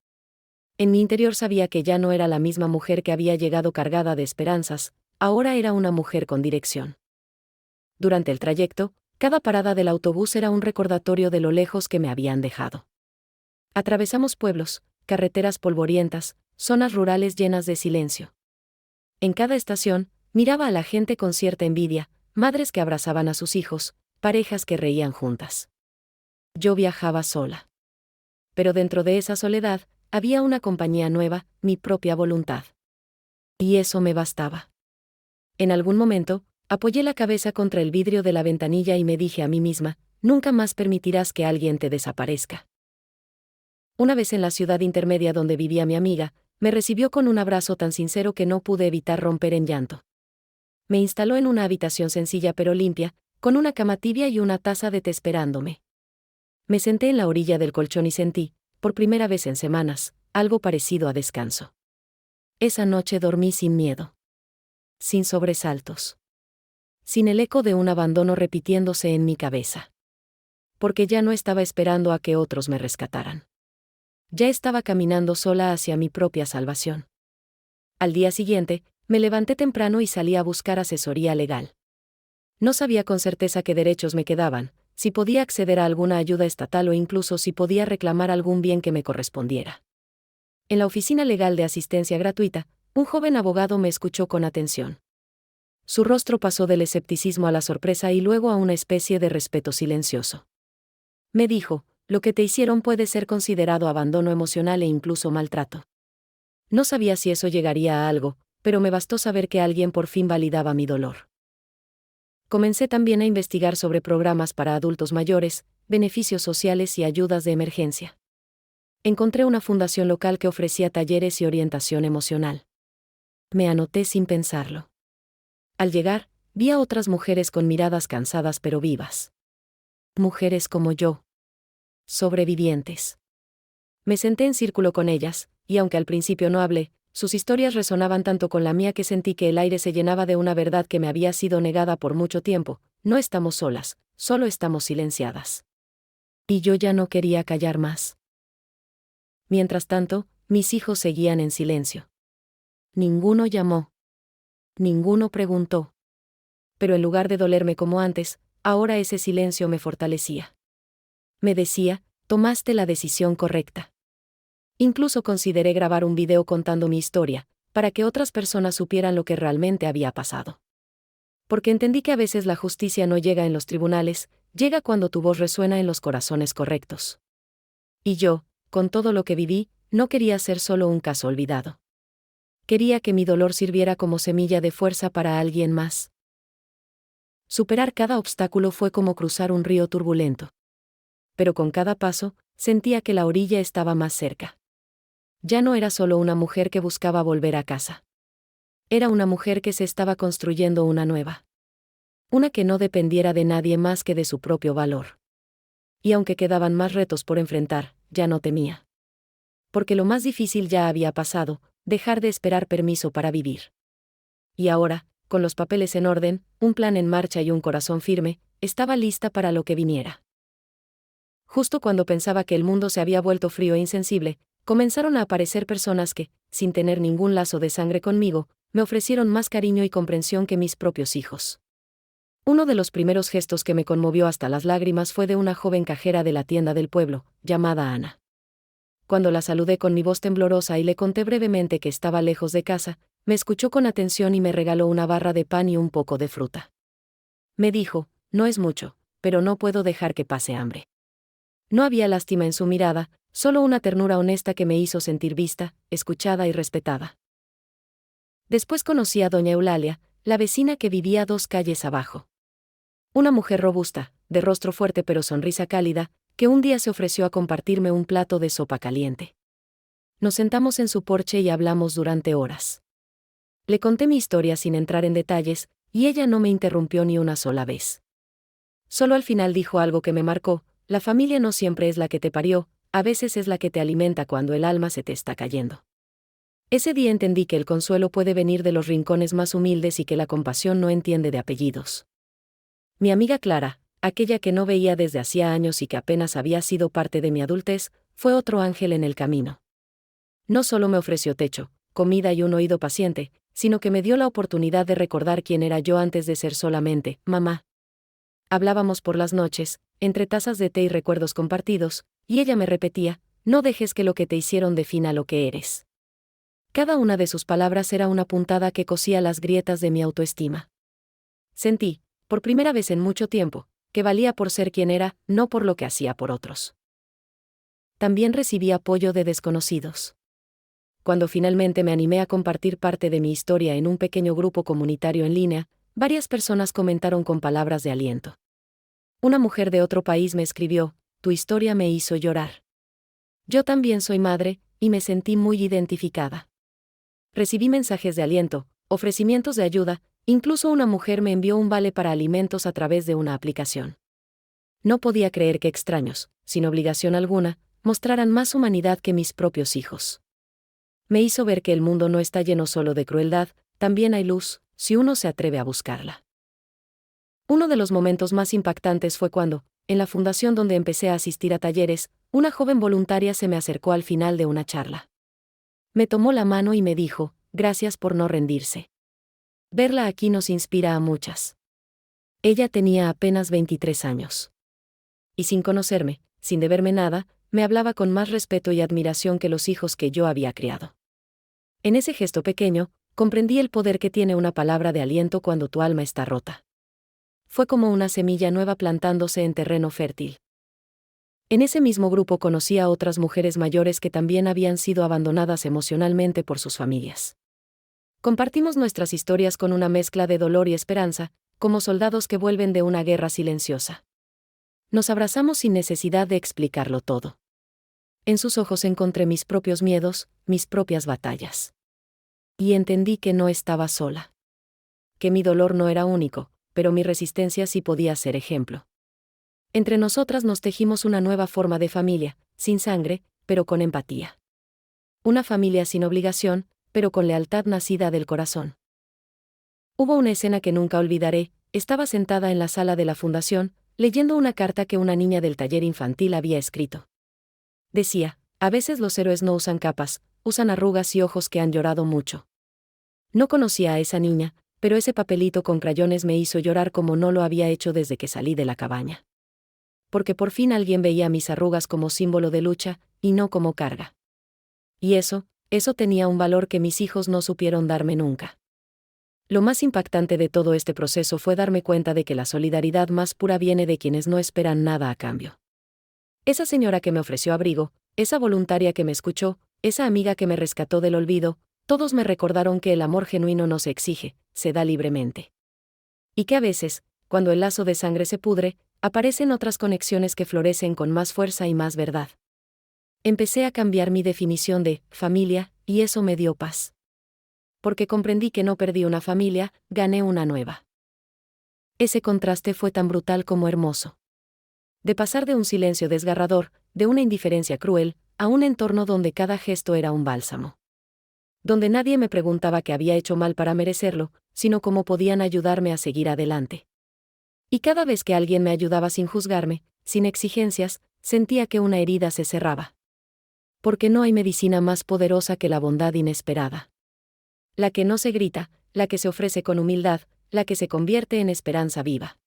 En mi interior sabía que ya no era la misma mujer que había llegado cargada de esperanzas, ahora era una mujer con dirección. Durante el trayecto, cada parada del autobús era un recordatorio de lo lejos que me habían dejado. Atravesamos pueblos, carreteras polvorientas, zonas rurales llenas de silencio. En cada estación, miraba a la gente con cierta envidia, madres que abrazaban a sus hijos, parejas que reían juntas. Yo viajaba sola. Pero dentro de esa soledad, había una compañía nueva, mi propia voluntad. Y eso me bastaba. En algún momento, apoyé la cabeza contra el vidrio de la ventanilla y me dije a mí misma: nunca más permitirás que alguien te desaparezca. Una vez en la ciudad intermedia donde vivía mi amiga, me recibió con un abrazo tan sincero que no pude evitar romper en llanto. Me instaló en una habitación sencilla pero limpia, con una cama tibia y una taza de té esperándome. Me senté en la orilla del colchón y sentí, por primera vez en semanas, algo parecido a descanso. Esa noche dormí sin miedo. Sin sobresaltos. Sin el eco de un abandono repitiéndose en mi cabeza. Porque ya no estaba esperando a que otros me rescataran. Ya estaba caminando sola hacia mi propia salvación. Al día siguiente, me levanté temprano y salí a buscar asesoría legal. No sabía con certeza qué derechos me quedaban, si podía acceder a alguna ayuda estatal o incluso si podía reclamar algún bien que me correspondiera. En la oficina legal de asistencia gratuita, un joven abogado me escuchó con atención. Su rostro pasó del escepticismo a la sorpresa y luego a una especie de respeto silencioso. Me dijo, lo que te hicieron puede ser considerado abandono emocional e incluso maltrato. No sabía si eso llegaría a algo, pero me bastó saber que alguien por fin validaba mi dolor. Comencé también a investigar sobre programas para adultos mayores, beneficios sociales y ayudas de emergencia. Encontré una fundación local que ofrecía talleres y orientación emocional. Me anoté sin pensarlo. Al llegar, vi a otras mujeres con miradas cansadas pero vivas. Mujeres como yo. Sobrevivientes. Me senté en círculo con ellas, y aunque al principio no hablé, sus historias resonaban tanto con la mía que sentí que el aire se llenaba de una verdad que me había sido negada por mucho tiempo: no estamos solas, solo estamos silenciadas. Y yo ya no quería callar más. Mientras tanto, mis hijos seguían en silencio. Ninguno llamó. Ninguno preguntó. Pero en lugar de dolerme como antes, ahora ese silencio me fortalecía. Me decía, tomaste la decisión correcta. Incluso consideré grabar un video contando mi historia, para que otras personas supieran lo que realmente había pasado. Porque entendí que a veces la justicia no llega en los tribunales, llega cuando tu voz resuena en los corazones correctos. Y yo, con todo lo que viví, no quería ser solo un caso olvidado. Quería que mi dolor sirviera como semilla de fuerza para alguien más. Superar cada obstáculo fue como cruzar un río turbulento. Pero con cada paso, sentía que la orilla estaba más cerca. Ya no era solo una mujer que buscaba volver a casa. Era una mujer que se estaba construyendo una nueva. Una que no dependiera de nadie más que de su propio valor. Y aunque quedaban más retos por enfrentar, ya no temía. Porque lo más difícil ya había pasado: dejar de esperar permiso para vivir. Y ahora, con los papeles en orden, un plan en marcha y un corazón firme, estaba lista para lo que viniera. Justo cuando pensaba que el mundo se había vuelto frío e insensible, comenzaron a aparecer personas que, sin tener ningún lazo de sangre conmigo, me ofrecieron más cariño y comprensión que mis propios hijos. Uno de los primeros gestos que me conmovió hasta las lágrimas fue de una joven cajera de la tienda del pueblo, llamada Ana. Cuando la saludé con mi voz temblorosa y le conté brevemente que estaba lejos de casa, me escuchó con atención y me regaló una barra de pan y un poco de fruta. Me dijo, no es mucho, pero no puedo dejar que pase hambre. No había lástima en su mirada, solo una ternura honesta que me hizo sentir vista, escuchada y respetada. Después conocí a doña Eulalia, la vecina que vivía 2 calles abajo. Una mujer robusta, de rostro fuerte pero sonrisa cálida, que un día se ofreció a compartirme un plato de sopa caliente. Nos sentamos en su porche y hablamos durante horas. Le conté mi historia sin entrar en detalles, y ella no me interrumpió ni una sola vez. Solo al final dijo algo que me marcó: la familia no siempre es la que te parió, a veces es la que te alimenta cuando el alma se te está cayendo. Ese día entendí que el consuelo puede venir de los rincones más humildes y que la compasión no entiende de apellidos. Mi amiga Clara, aquella que no veía desde hacía años y que apenas había sido parte de mi adultez, fue otro ángel en el camino. No solo me ofreció techo, comida y un oído paciente, sino que me dio la oportunidad de recordar quién era yo antes de ser solamente mamá. Hablábamos por las noches, entre tazas de té y recuerdos compartidos, y ella me repetía, no dejes que lo que te hicieron defina lo que eres. Cada una de sus palabras era una puntada que cosía las grietas de mi autoestima. Sentí, por primera vez en mucho tiempo, que valía por ser quien era, no por lo que hacía por otros. También recibí apoyo de desconocidos. Cuando finalmente me animé a compartir parte de mi historia en un pequeño grupo comunitario en línea, varias personas comentaron con palabras de aliento. Una mujer de otro país me escribió, tu historia me hizo llorar. Yo también soy madre, y me sentí muy identificada. Recibí mensajes de aliento, ofrecimientos de ayuda, incluso una mujer me envió un vale para alimentos a través de una aplicación. No podía creer que extraños, sin obligación alguna, mostraran más humanidad que mis propios hijos. Me hizo ver que el mundo no está lleno solo de crueldad, también hay luz, si uno se atreve a buscarla. Uno de los momentos más impactantes fue cuando, en la fundación donde empecé a asistir a talleres, una joven voluntaria se me acercó al final de una charla. Me tomó la mano y me dijo, gracias por no rendirse. Verla aquí nos inspira a muchas. Ella tenía apenas 23 años. Y sin conocerme, sin deberme nada, me hablaba con más respeto y admiración que los hijos que yo había criado. En ese gesto pequeño, comprendí el poder que tiene una palabra de aliento cuando tu alma está rota. Fue como una semilla nueva plantándose en terreno fértil. En ese mismo grupo conocí a otras mujeres mayores que también habían sido abandonadas emocionalmente por sus familias. Compartimos nuestras historias con una mezcla de dolor y esperanza, como soldados que vuelven de una guerra silenciosa. Nos abrazamos sin necesidad de explicarlo todo. En sus ojos encontré mis propios miedos, mis propias batallas. Y entendí que no estaba sola. Que mi dolor no era único, pero mi resistencia sí podía ser ejemplo. Entre nosotras nos tejimos una nueva forma de familia, sin sangre, pero con empatía. Una familia sin obligación, pero con lealtad nacida del corazón. Hubo una escena que nunca olvidaré. Estaba sentada en la sala de la fundación, leyendo una carta que una niña del taller infantil había escrito. Decía: a veces los héroes no usan capas, usan arrugas y ojos que han llorado mucho. No conocía a esa niña, pero ese papelito con crayones me hizo llorar como no lo había hecho desde que salí de la cabaña. Porque por fin alguien veía mis arrugas como símbolo de lucha, y no como carga. Y eso tenía un valor que mis hijos no supieron darme nunca. Lo más impactante de todo este proceso fue darme cuenta de que la solidaridad más pura viene de quienes no esperan nada a cambio. Esa señora que me ofreció abrigo, esa voluntaria que me escuchó, esa amiga que me rescató del olvido, todos me recordaron que el amor genuino no se exige, se da libremente. Y que a veces, cuando el lazo de sangre se pudre, aparecen otras conexiones que florecen con más fuerza y más verdad. Empecé a cambiar mi definición de familia, y eso me dio paz. Porque comprendí que no perdí una familia, gané una nueva. Ese contraste fue tan brutal como hermoso. De pasar de un silencio desgarrador, de una indiferencia cruel, a un entorno donde cada gesto era un bálsamo. Donde nadie me preguntaba qué había hecho mal para merecerlo, sino cómo podían ayudarme a seguir adelante. Y cada vez que alguien me ayudaba sin juzgarme, sin exigencias, sentía que una herida se cerraba. Porque no hay medicina más poderosa que la bondad inesperada. La que no se grita, la que se ofrece con humildad, la que se convierte en esperanza viva.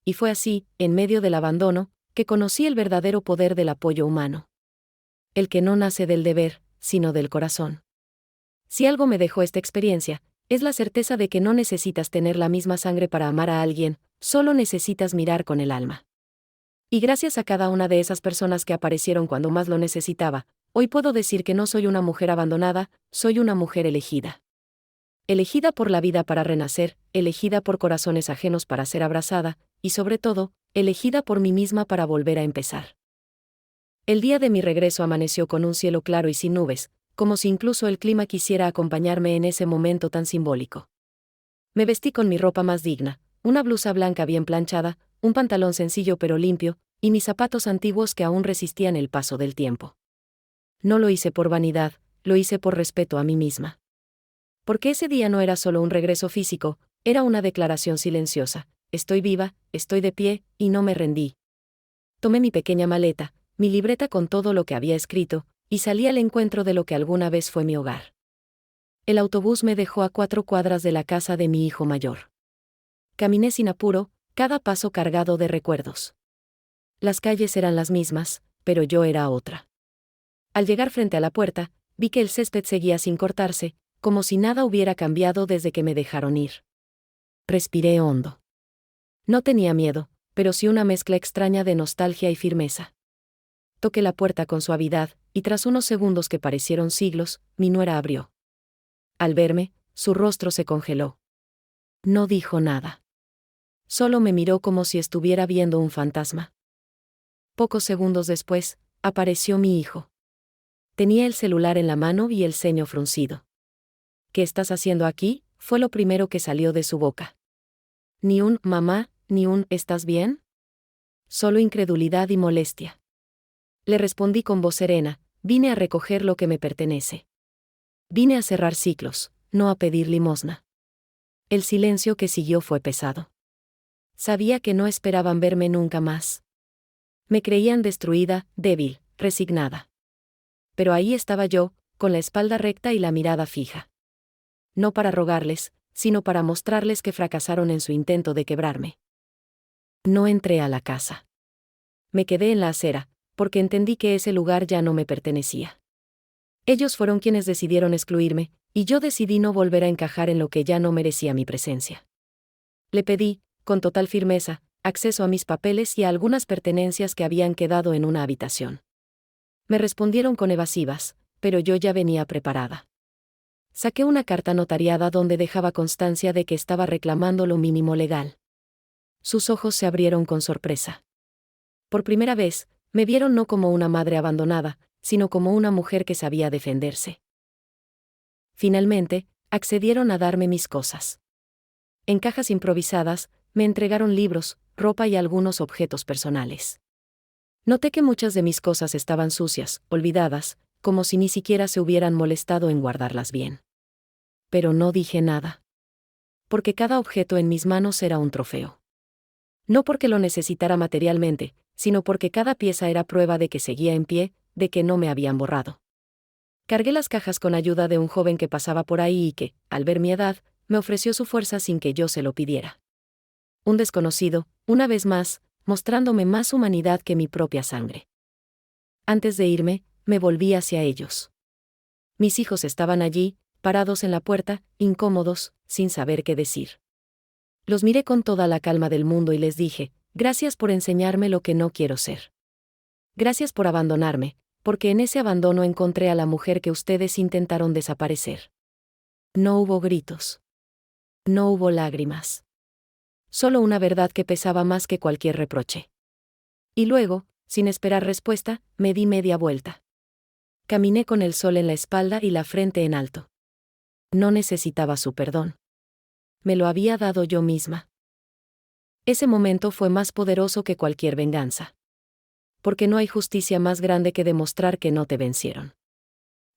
Y fue así, en medio del abandono, que conocí el verdadero poder del apoyo humano. El que no nace del deber, sino del corazón. Si algo me dejó esta experiencia, es la certeza de que no necesitas tener la misma sangre para amar a alguien, solo necesitas mirar con el alma. Y gracias a cada una de esas personas que aparecieron cuando más lo necesitaba, hoy puedo decir que no soy una mujer abandonada, soy una mujer elegida. Elegida por la vida para renacer, elegida por corazones ajenos para ser abrazada, y sobre todo, elegida por mí misma para volver a empezar. El día de mi regreso amaneció con un cielo claro y sin nubes, como si incluso el clima quisiera acompañarme en ese momento tan simbólico. Me vestí con mi ropa más digna, una blusa blanca bien planchada, un pantalón sencillo pero limpio, y mis zapatos antiguos que aún resistían el paso del tiempo. No lo hice por vanidad, lo hice por respeto a mí misma. Porque ese día no era solo un regreso físico, era una declaración silenciosa: estoy viva, estoy de pie, y no me rendí. Tomé mi pequeña maleta, mi libreta con todo lo que había escrito, y salí al encuentro de lo que alguna vez fue mi hogar. El autobús me dejó a 4 cuadras de la casa de mi hijo mayor. Caminé sin apuro, cada paso cargado de recuerdos. Las calles eran las mismas, pero yo era otra. Al llegar frente a la puerta, vi que el césped seguía sin cortarse, como si nada hubiera cambiado desde que me dejaron ir. Respiré hondo. No tenía miedo, pero sí una mezcla extraña de nostalgia y firmeza. Toqué la puerta con suavidad, y tras unos segundos que parecieron siglos, mi nuera abrió. Al verme, su rostro se congeló. No dijo nada. Solo me miró como si estuviera viendo un fantasma. Pocos segundos después, apareció mi hijo. Tenía el celular en la mano y el ceño fruncido. ¿Qué estás haciendo aquí?, fue lo primero que salió de su boca. Ni un mamá, ni un ¿estás bien? Solo incredulidad y molestia. Le respondí con voz serena: vine a recoger lo que me pertenece. Vine a cerrar ciclos, no a pedir limosna. El silencio que siguió fue pesado. Sabía que no esperaban verme nunca más. Me creían destruida, débil, resignada. Pero ahí estaba yo, con la espalda recta y la mirada fija. No para rogarles, sino para mostrarles que fracasaron en su intento de quebrarme. No entré a la casa. Me quedé en la acera, porque entendí que ese lugar ya no me pertenecía. Ellos fueron quienes decidieron excluirme, y yo decidí no volver a encajar en lo que ya no merecía mi presencia. Le pedí, con total firmeza, acceso a mis papeles y a algunas pertenencias que habían quedado en una habitación. Me respondieron con evasivas, pero yo ya venía preparada. Saqué una carta notariada donde dejaba constancia de que estaba reclamando lo mínimo legal. Sus ojos se abrieron con sorpresa. Por primera vez, me vieron no como una madre abandonada, sino como una mujer que sabía defenderse. Finalmente, accedieron a darme mis cosas. En cajas improvisadas, me entregaron libros, ropa y algunos objetos personales. Noté que muchas de mis cosas estaban sucias, olvidadas, como si ni siquiera se hubieran molestado en guardarlas bien. Pero no dije nada. Porque cada objeto en mis manos era un trofeo. No porque lo necesitara materialmente, sino porque cada pieza era prueba de que seguía en pie, de que no me habían borrado. Cargué las cajas con ayuda de un joven que pasaba por ahí y que, al ver mi edad, me ofreció su fuerza sin que yo se lo pidiera. Un desconocido, una vez más, mostrándome más humanidad que mi propia sangre. Antes de irme, me volví hacia ellos. Mis hijos estaban allí, parados en la puerta, incómodos, sin saber qué decir. Los miré con toda la calma del mundo y les dije, gracias por enseñarme lo que no quiero ser. Gracias por abandonarme, porque en ese abandono encontré a la mujer que ustedes intentaron desaparecer. No hubo gritos. No hubo lágrimas. Solo una verdad que pesaba más que cualquier reproche. Y luego, sin esperar respuesta, me di media vuelta. Caminé con el sol en la espalda y la frente en alto. No necesitaba su perdón. Me lo había dado yo misma. Ese momento fue más poderoso que cualquier venganza. Porque no hay justicia más grande que demostrar que no te vencieron.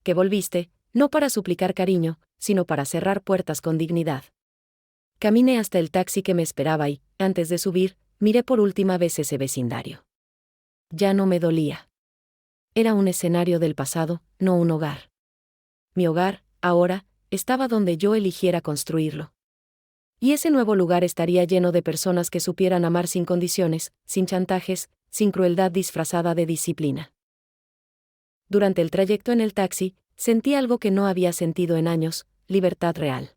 Que volviste, no para suplicar cariño, sino para cerrar puertas con dignidad. Caminé hasta el taxi que me esperaba y, antes de subir, miré por última vez ese vecindario. Ya no me dolía. Era un escenario del pasado, no un hogar. Mi hogar, ahora, estaba donde yo eligiera construirlo. Y ese nuevo lugar estaría lleno de personas que supieran amar sin condiciones, sin chantajes, sin crueldad disfrazada de disciplina. Durante el trayecto en el taxi, sentí algo que no había sentido en años, libertad real.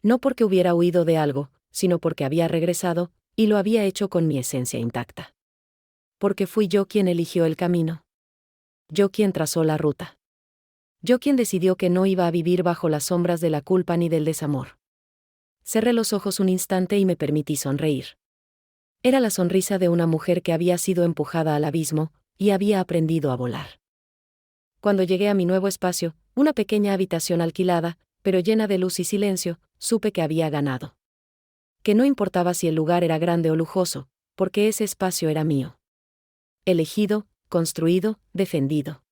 No porque hubiera huido de algo, sino porque había regresado, y lo había hecho con mi esencia intacta. Porque fui yo quien eligió el camino. Yo quien trazó la ruta. Yo quien decidió que no iba a vivir bajo las sombras de la culpa ni del desamor. Cerré los ojos un instante y me permití sonreír. Era la sonrisa de una mujer que había sido empujada al abismo, y había aprendido a volar. Cuando llegué a mi nuevo espacio, una pequeña habitación alquilada, pero llena de luz y silencio, supe que había ganado. Que no importaba si el lugar era grande o lujoso, porque ese espacio era mío. Elegido, construido, defendido.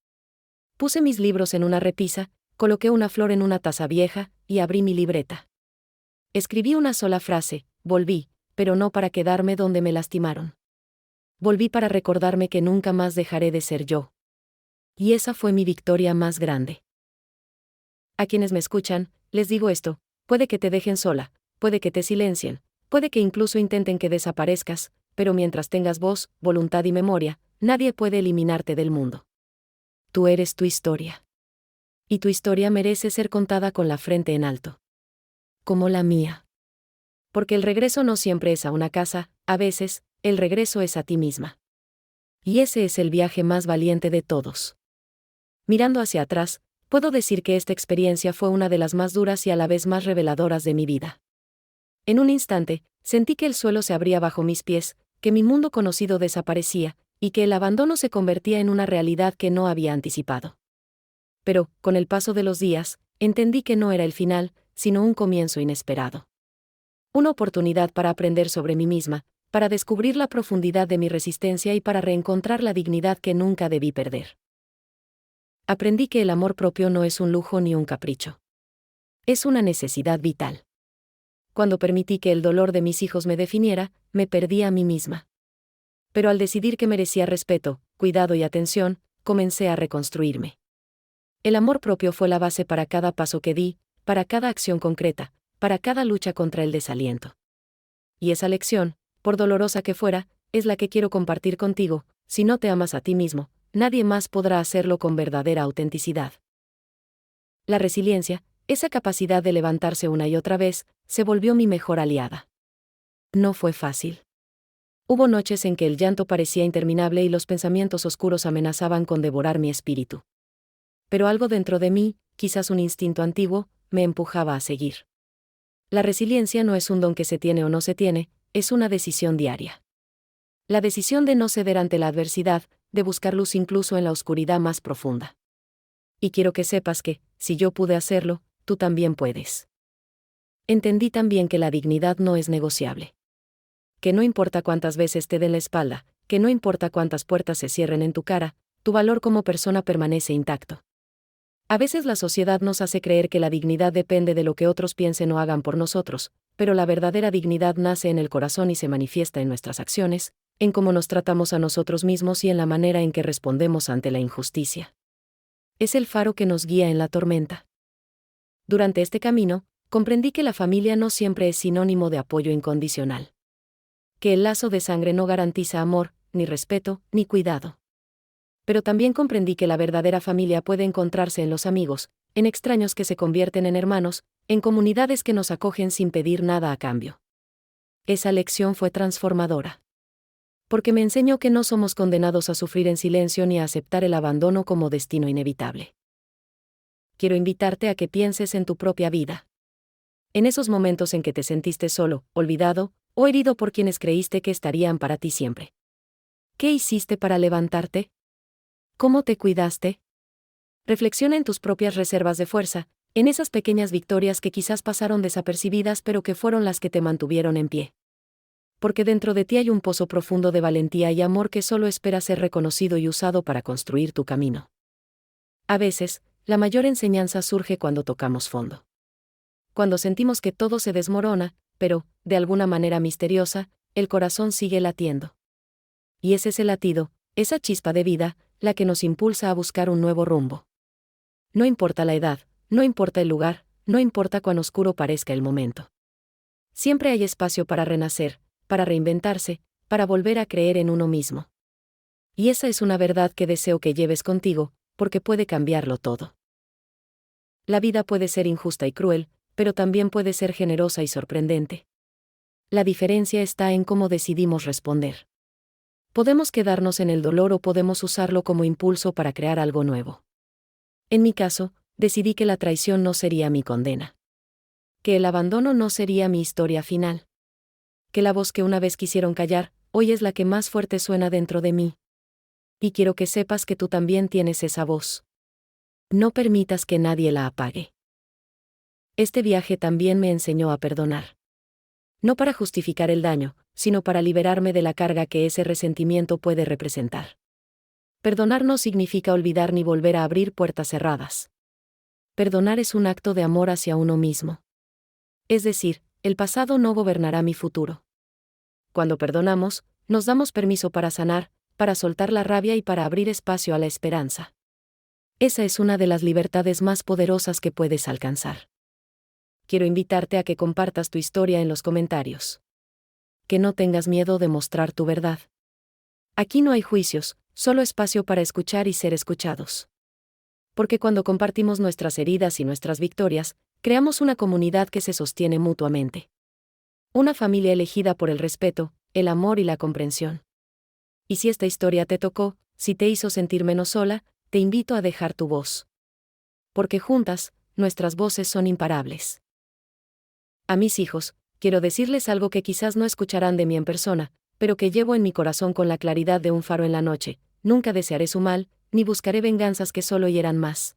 Puse mis libros en una repisa, coloqué una flor en una taza vieja, y abrí mi libreta. Escribí una sola frase, volví, pero no para quedarme donde me lastimaron. Volví para recordarme que nunca más dejaré de ser yo. Y esa fue mi victoria más grande. A quienes me escuchan, les digo esto, puede que te dejen sola, puede que te silencien, puede que incluso intenten que desaparezcas, pero mientras tengas voz, voluntad y memoria, nadie puede eliminarte del mundo. Tú eres tu historia. Y tu historia merece ser contada con la frente en alto. Como la mía. Porque el regreso no siempre es a una casa, a veces, el regreso es a ti misma. Y ese es el viaje más valiente de todos. Mirando hacia atrás, puedo decir que esta experiencia fue una de las más duras y a la vez más reveladoras de mi vida. En un instante, sentí que el suelo se abría bajo mis pies, que mi mundo conocido desaparecía, y que el abandono se convertía en una realidad que no había anticipado. Pero, con el paso de los días, entendí que no era el final, sino un comienzo inesperado. Una oportunidad para aprender sobre mí misma, para descubrir la profundidad de mi resistencia y para reencontrar la dignidad que nunca debí perder. Aprendí que el amor propio no es un lujo ni un capricho. Es una necesidad vital. Cuando permití que el dolor de mis hijos me definiera, me perdí a mí misma. Pero al decidir que merecía respeto, cuidado y atención, comencé a reconstruirme. El amor propio fue la base para cada paso que di, para cada acción concreta, para cada lucha contra el desaliento. Y esa lección, por dolorosa que fuera, es la que quiero compartir contigo. Si no te amas a ti mismo, nadie más podrá hacerlo con verdadera autenticidad. La resiliencia, esa capacidad de levantarse una y otra vez, se volvió mi mejor aliada. No fue fácil. Hubo noches en que el llanto parecía interminable y los pensamientos oscuros amenazaban con devorar mi espíritu. Pero algo dentro de mí, quizás un instinto antiguo, me empujaba a seguir. La resiliencia no es un don que se tiene o no se tiene, es una decisión diaria. La decisión de no ceder ante la adversidad, de buscar luz incluso en la oscuridad más profunda. Y quiero que sepas que, si yo pude hacerlo, tú también puedes. Entendí también que la dignidad no es negociable. Que no importa cuántas veces te den la espalda, que no importa cuántas puertas se cierren en tu cara, tu valor como persona permanece intacto. A veces la sociedad nos hace creer que la dignidad depende de lo que otros piensen o hagan por nosotros, pero la verdadera dignidad nace en el corazón y se manifiesta en nuestras acciones, en cómo nos tratamos a nosotros mismos y en la manera en que respondemos ante la injusticia. Es el faro que nos guía en la tormenta. Durante este camino, comprendí que la familia no siempre es sinónimo de apoyo incondicional. Que el lazo de sangre no garantiza amor, ni respeto, ni cuidado. Pero también comprendí que la verdadera familia puede encontrarse en los amigos, en extraños que se convierten en hermanos, en comunidades que nos acogen sin pedir nada a cambio. Esa lección fue transformadora. Porque me enseñó que no somos condenados a sufrir en silencio ni a aceptar el abandono como destino inevitable. Quiero invitarte a que pienses en tu propia vida. En esos momentos en que te sentiste solo, olvidado, o herido por quienes creíste que estarían para ti siempre. ¿Qué hiciste para levantarte? ¿Cómo te cuidaste? Reflexiona en tus propias reservas de fuerza, en esas pequeñas victorias que quizás pasaron desapercibidas pero que fueron las que te mantuvieron en pie. Porque dentro de ti hay un pozo profundo de valentía y amor que solo espera ser reconocido y usado para construir tu camino. A veces, la mayor enseñanza surge cuando tocamos fondo. Cuando sentimos que todo se desmorona, pero, de alguna manera misteriosa, el corazón sigue latiendo. Y es ese latido, esa chispa de vida, la que nos impulsa a buscar un nuevo rumbo. No importa la edad, no importa el lugar, no importa cuán oscuro parezca el momento. Siempre hay espacio para renacer, para reinventarse, para volver a creer en uno mismo. Y esa es una verdad que deseo que lleves contigo, porque puede cambiarlo todo. La vida puede ser injusta y cruel, pero también puede ser generosa y sorprendente. La diferencia está en cómo decidimos responder. Podemos quedarnos en el dolor o podemos usarlo como impulso para crear algo nuevo. En mi caso, decidí que la traición no sería mi condena. Que el abandono no sería mi historia final. Que la voz que una vez quisieron callar, hoy es la que más fuerte suena dentro de mí. Y quiero que sepas que tú también tienes esa voz. No permitas que nadie la apague. Este viaje también me enseñó a perdonar. No para justificar el daño, sino para liberarme de la carga que ese resentimiento puede representar. Perdonar no significa olvidar ni volver a abrir puertas cerradas. Perdonar es un acto de amor hacia uno mismo. Es decir, el pasado no gobernará mi futuro. Cuando perdonamos, nos damos permiso para sanar, para soltar la rabia y para abrir espacio a la esperanza. Esa es una de las libertades más poderosas que puedes alcanzar. Quiero invitarte a que compartas tu historia en los comentarios. Que no tengas miedo de mostrar tu verdad. Aquí no hay juicios, solo espacio para escuchar y ser escuchados. Porque cuando compartimos nuestras heridas y nuestras victorias, creamos una comunidad que se sostiene mutuamente. Una familia elegida por el respeto, el amor y la comprensión. Y si esta historia te tocó, si te hizo sentir menos sola, te invito a dejar tu voz. Porque juntas, nuestras voces son imparables. A mis hijos, quiero decirles algo que quizás no escucharán de mí en persona, pero que llevo en mi corazón con la claridad de un faro en la noche: nunca desearé su mal, ni buscaré venganzas que solo hieran más.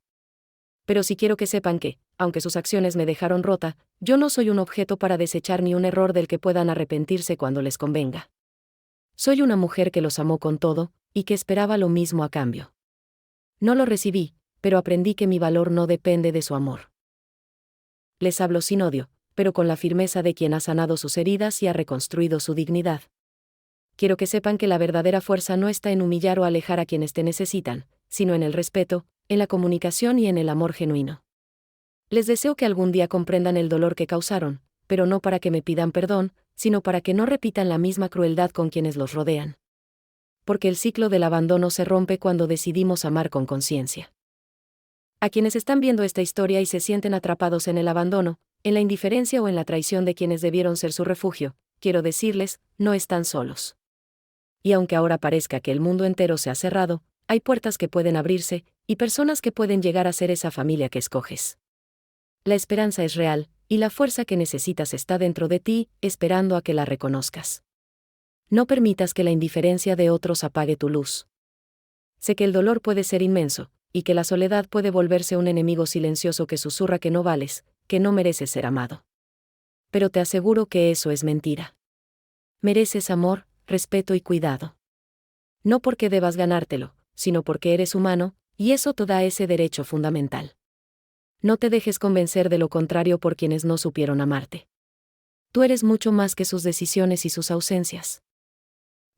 Pero sí quiero que sepan que, aunque sus acciones me dejaron rota, yo no soy un objeto para desechar ni un error del que puedan arrepentirse cuando les convenga. Soy una mujer que los amó con todo, y que esperaba lo mismo a cambio. No lo recibí, pero aprendí que mi valor no depende de su amor. Les hablo sin odio, pero con la firmeza de quien ha sanado sus heridas y ha reconstruido su dignidad. Quiero que sepan que la verdadera fuerza no está en humillar o alejar a quienes te necesitan, sino en el respeto, en la comunicación y en el amor genuino. Les deseo que algún día comprendan el dolor que causaron, pero no para que me pidan perdón, sino para que no repitan la misma crueldad con quienes los rodean. Porque el ciclo del abandono se rompe cuando decidimos amar con conciencia. A quienes están viendo esta historia y se sienten atrapados en el abandono, en la indiferencia o en la traición de quienes debieron ser su refugio, quiero decirles, no están solos. Y aunque ahora parezca que el mundo entero se ha cerrado, hay puertas que pueden abrirse, y personas que pueden llegar a ser esa familia que escoges. La esperanza es real, y la fuerza que necesitas está dentro de ti, esperando a que la reconozcas. No permitas que la indiferencia de otros apague tu luz. Sé que el dolor puede ser inmenso, y que la soledad puede volverse un enemigo silencioso que susurra que no vales, que no mereces ser amado. Pero te aseguro que eso es mentira. Mereces amor, respeto y cuidado. No porque debas ganártelo, sino porque eres humano, y eso te da ese derecho fundamental. No te dejes convencer de lo contrario por quienes no supieron amarte. Tú eres mucho más que sus decisiones y sus ausencias.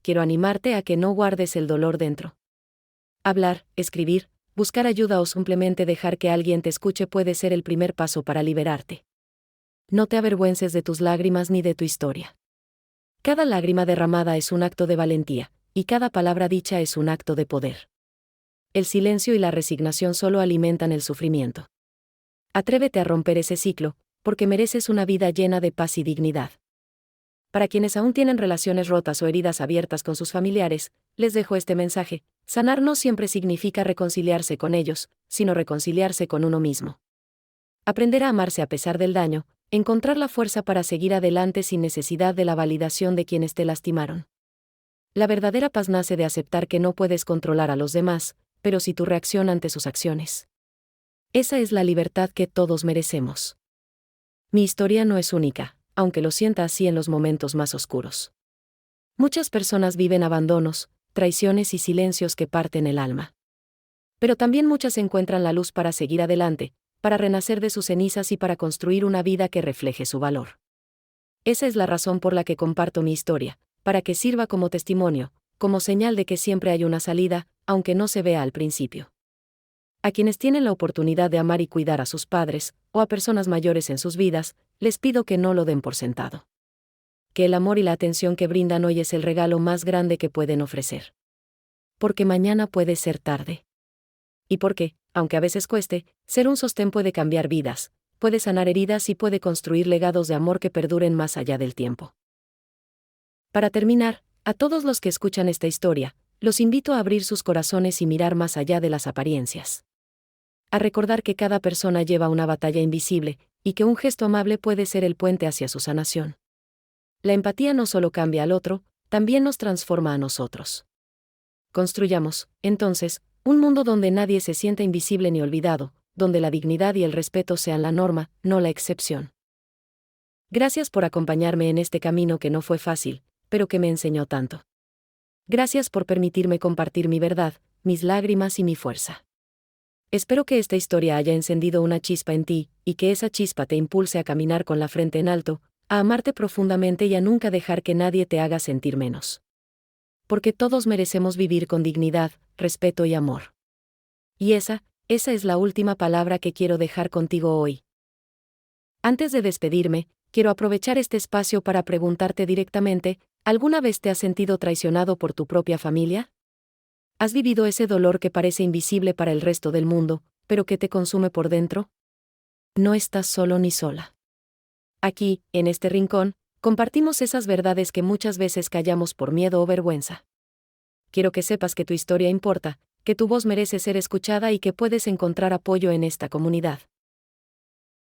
Quiero animarte a que no guardes el dolor dentro. Hablar, escribir, buscar ayuda o simplemente dejar que alguien te escuche puede ser el primer paso para liberarte. No te avergüences de tus lágrimas ni de tu historia. Cada lágrima derramada es un acto de valentía, y cada palabra dicha es un acto de poder. El silencio y la resignación solo alimentan el sufrimiento. Atrévete a romper ese ciclo, porque mereces una vida llena de paz y dignidad. Para quienes aún tienen relaciones rotas o heridas abiertas con sus familiares, les dejo este mensaje: sanar no siempre significa reconciliarse con ellos, sino reconciliarse con uno mismo. Aprender a amarse a pesar del daño, encontrar la fuerza para seguir adelante sin necesidad de la validación de quienes te lastimaron. La verdadera paz nace de aceptar que no puedes controlar a los demás, pero sí tu reacción ante sus acciones. Esa es la libertad que todos merecemos. Mi historia no es única, aunque lo sienta así en los momentos más oscuros. Muchas personas viven abandonos, traiciones y silencios que parten el alma. Pero también muchas encuentran la luz para seguir adelante, para renacer de sus cenizas y para construir una vida que refleje su valor. Esa es la razón por la que comparto mi historia, para que sirva como testimonio, como señal de que siempre hay una salida, aunque no se vea al principio. A quienes tienen la oportunidad de amar y cuidar a sus padres, o a personas mayores en sus vidas, les pido que no lo den por sentado. Que el amor y la atención que brindan hoy es el regalo más grande que pueden ofrecer. Porque mañana puede ser tarde. Y porque, aunque a veces cueste, ser un sostén puede cambiar vidas, puede sanar heridas y puede construir legados de amor que perduren más allá del tiempo. Para terminar, a todos los que escuchan esta historia, los invito a abrir sus corazones y mirar más allá de las apariencias. A recordar que cada persona lleva una batalla invisible, y que un gesto amable puede ser el puente hacia su sanación. La empatía no solo cambia al otro, también nos transforma a nosotros. Construyamos, entonces, un mundo donde nadie se sienta invisible ni olvidado, donde la dignidad y el respeto sean la norma, no la excepción. Gracias por acompañarme en este camino que no fue fácil, pero que me enseñó tanto. Gracias por permitirme compartir mi verdad, mis lágrimas y mi fuerza. Espero que esta historia haya encendido una chispa en ti, y que esa chispa te impulse a caminar con la frente en alto, a amarte profundamente y a nunca dejar que nadie te haga sentir menos. Porque todos merecemos vivir con dignidad, respeto y amor. Y esa es la última palabra que quiero dejar contigo hoy. Antes de despedirme, quiero aprovechar este espacio para preguntarte directamente: ¿alguna vez te has sentido traicionado por tu propia familia? ¿Has vivido ese dolor que parece invisible para el resto del mundo, pero que te consume por dentro? No estás solo ni sola. Aquí, en este rincón, compartimos esas verdades que muchas veces callamos por miedo o vergüenza. Quiero que sepas que tu historia importa, que tu voz merece ser escuchada y que puedes encontrar apoyo en esta comunidad.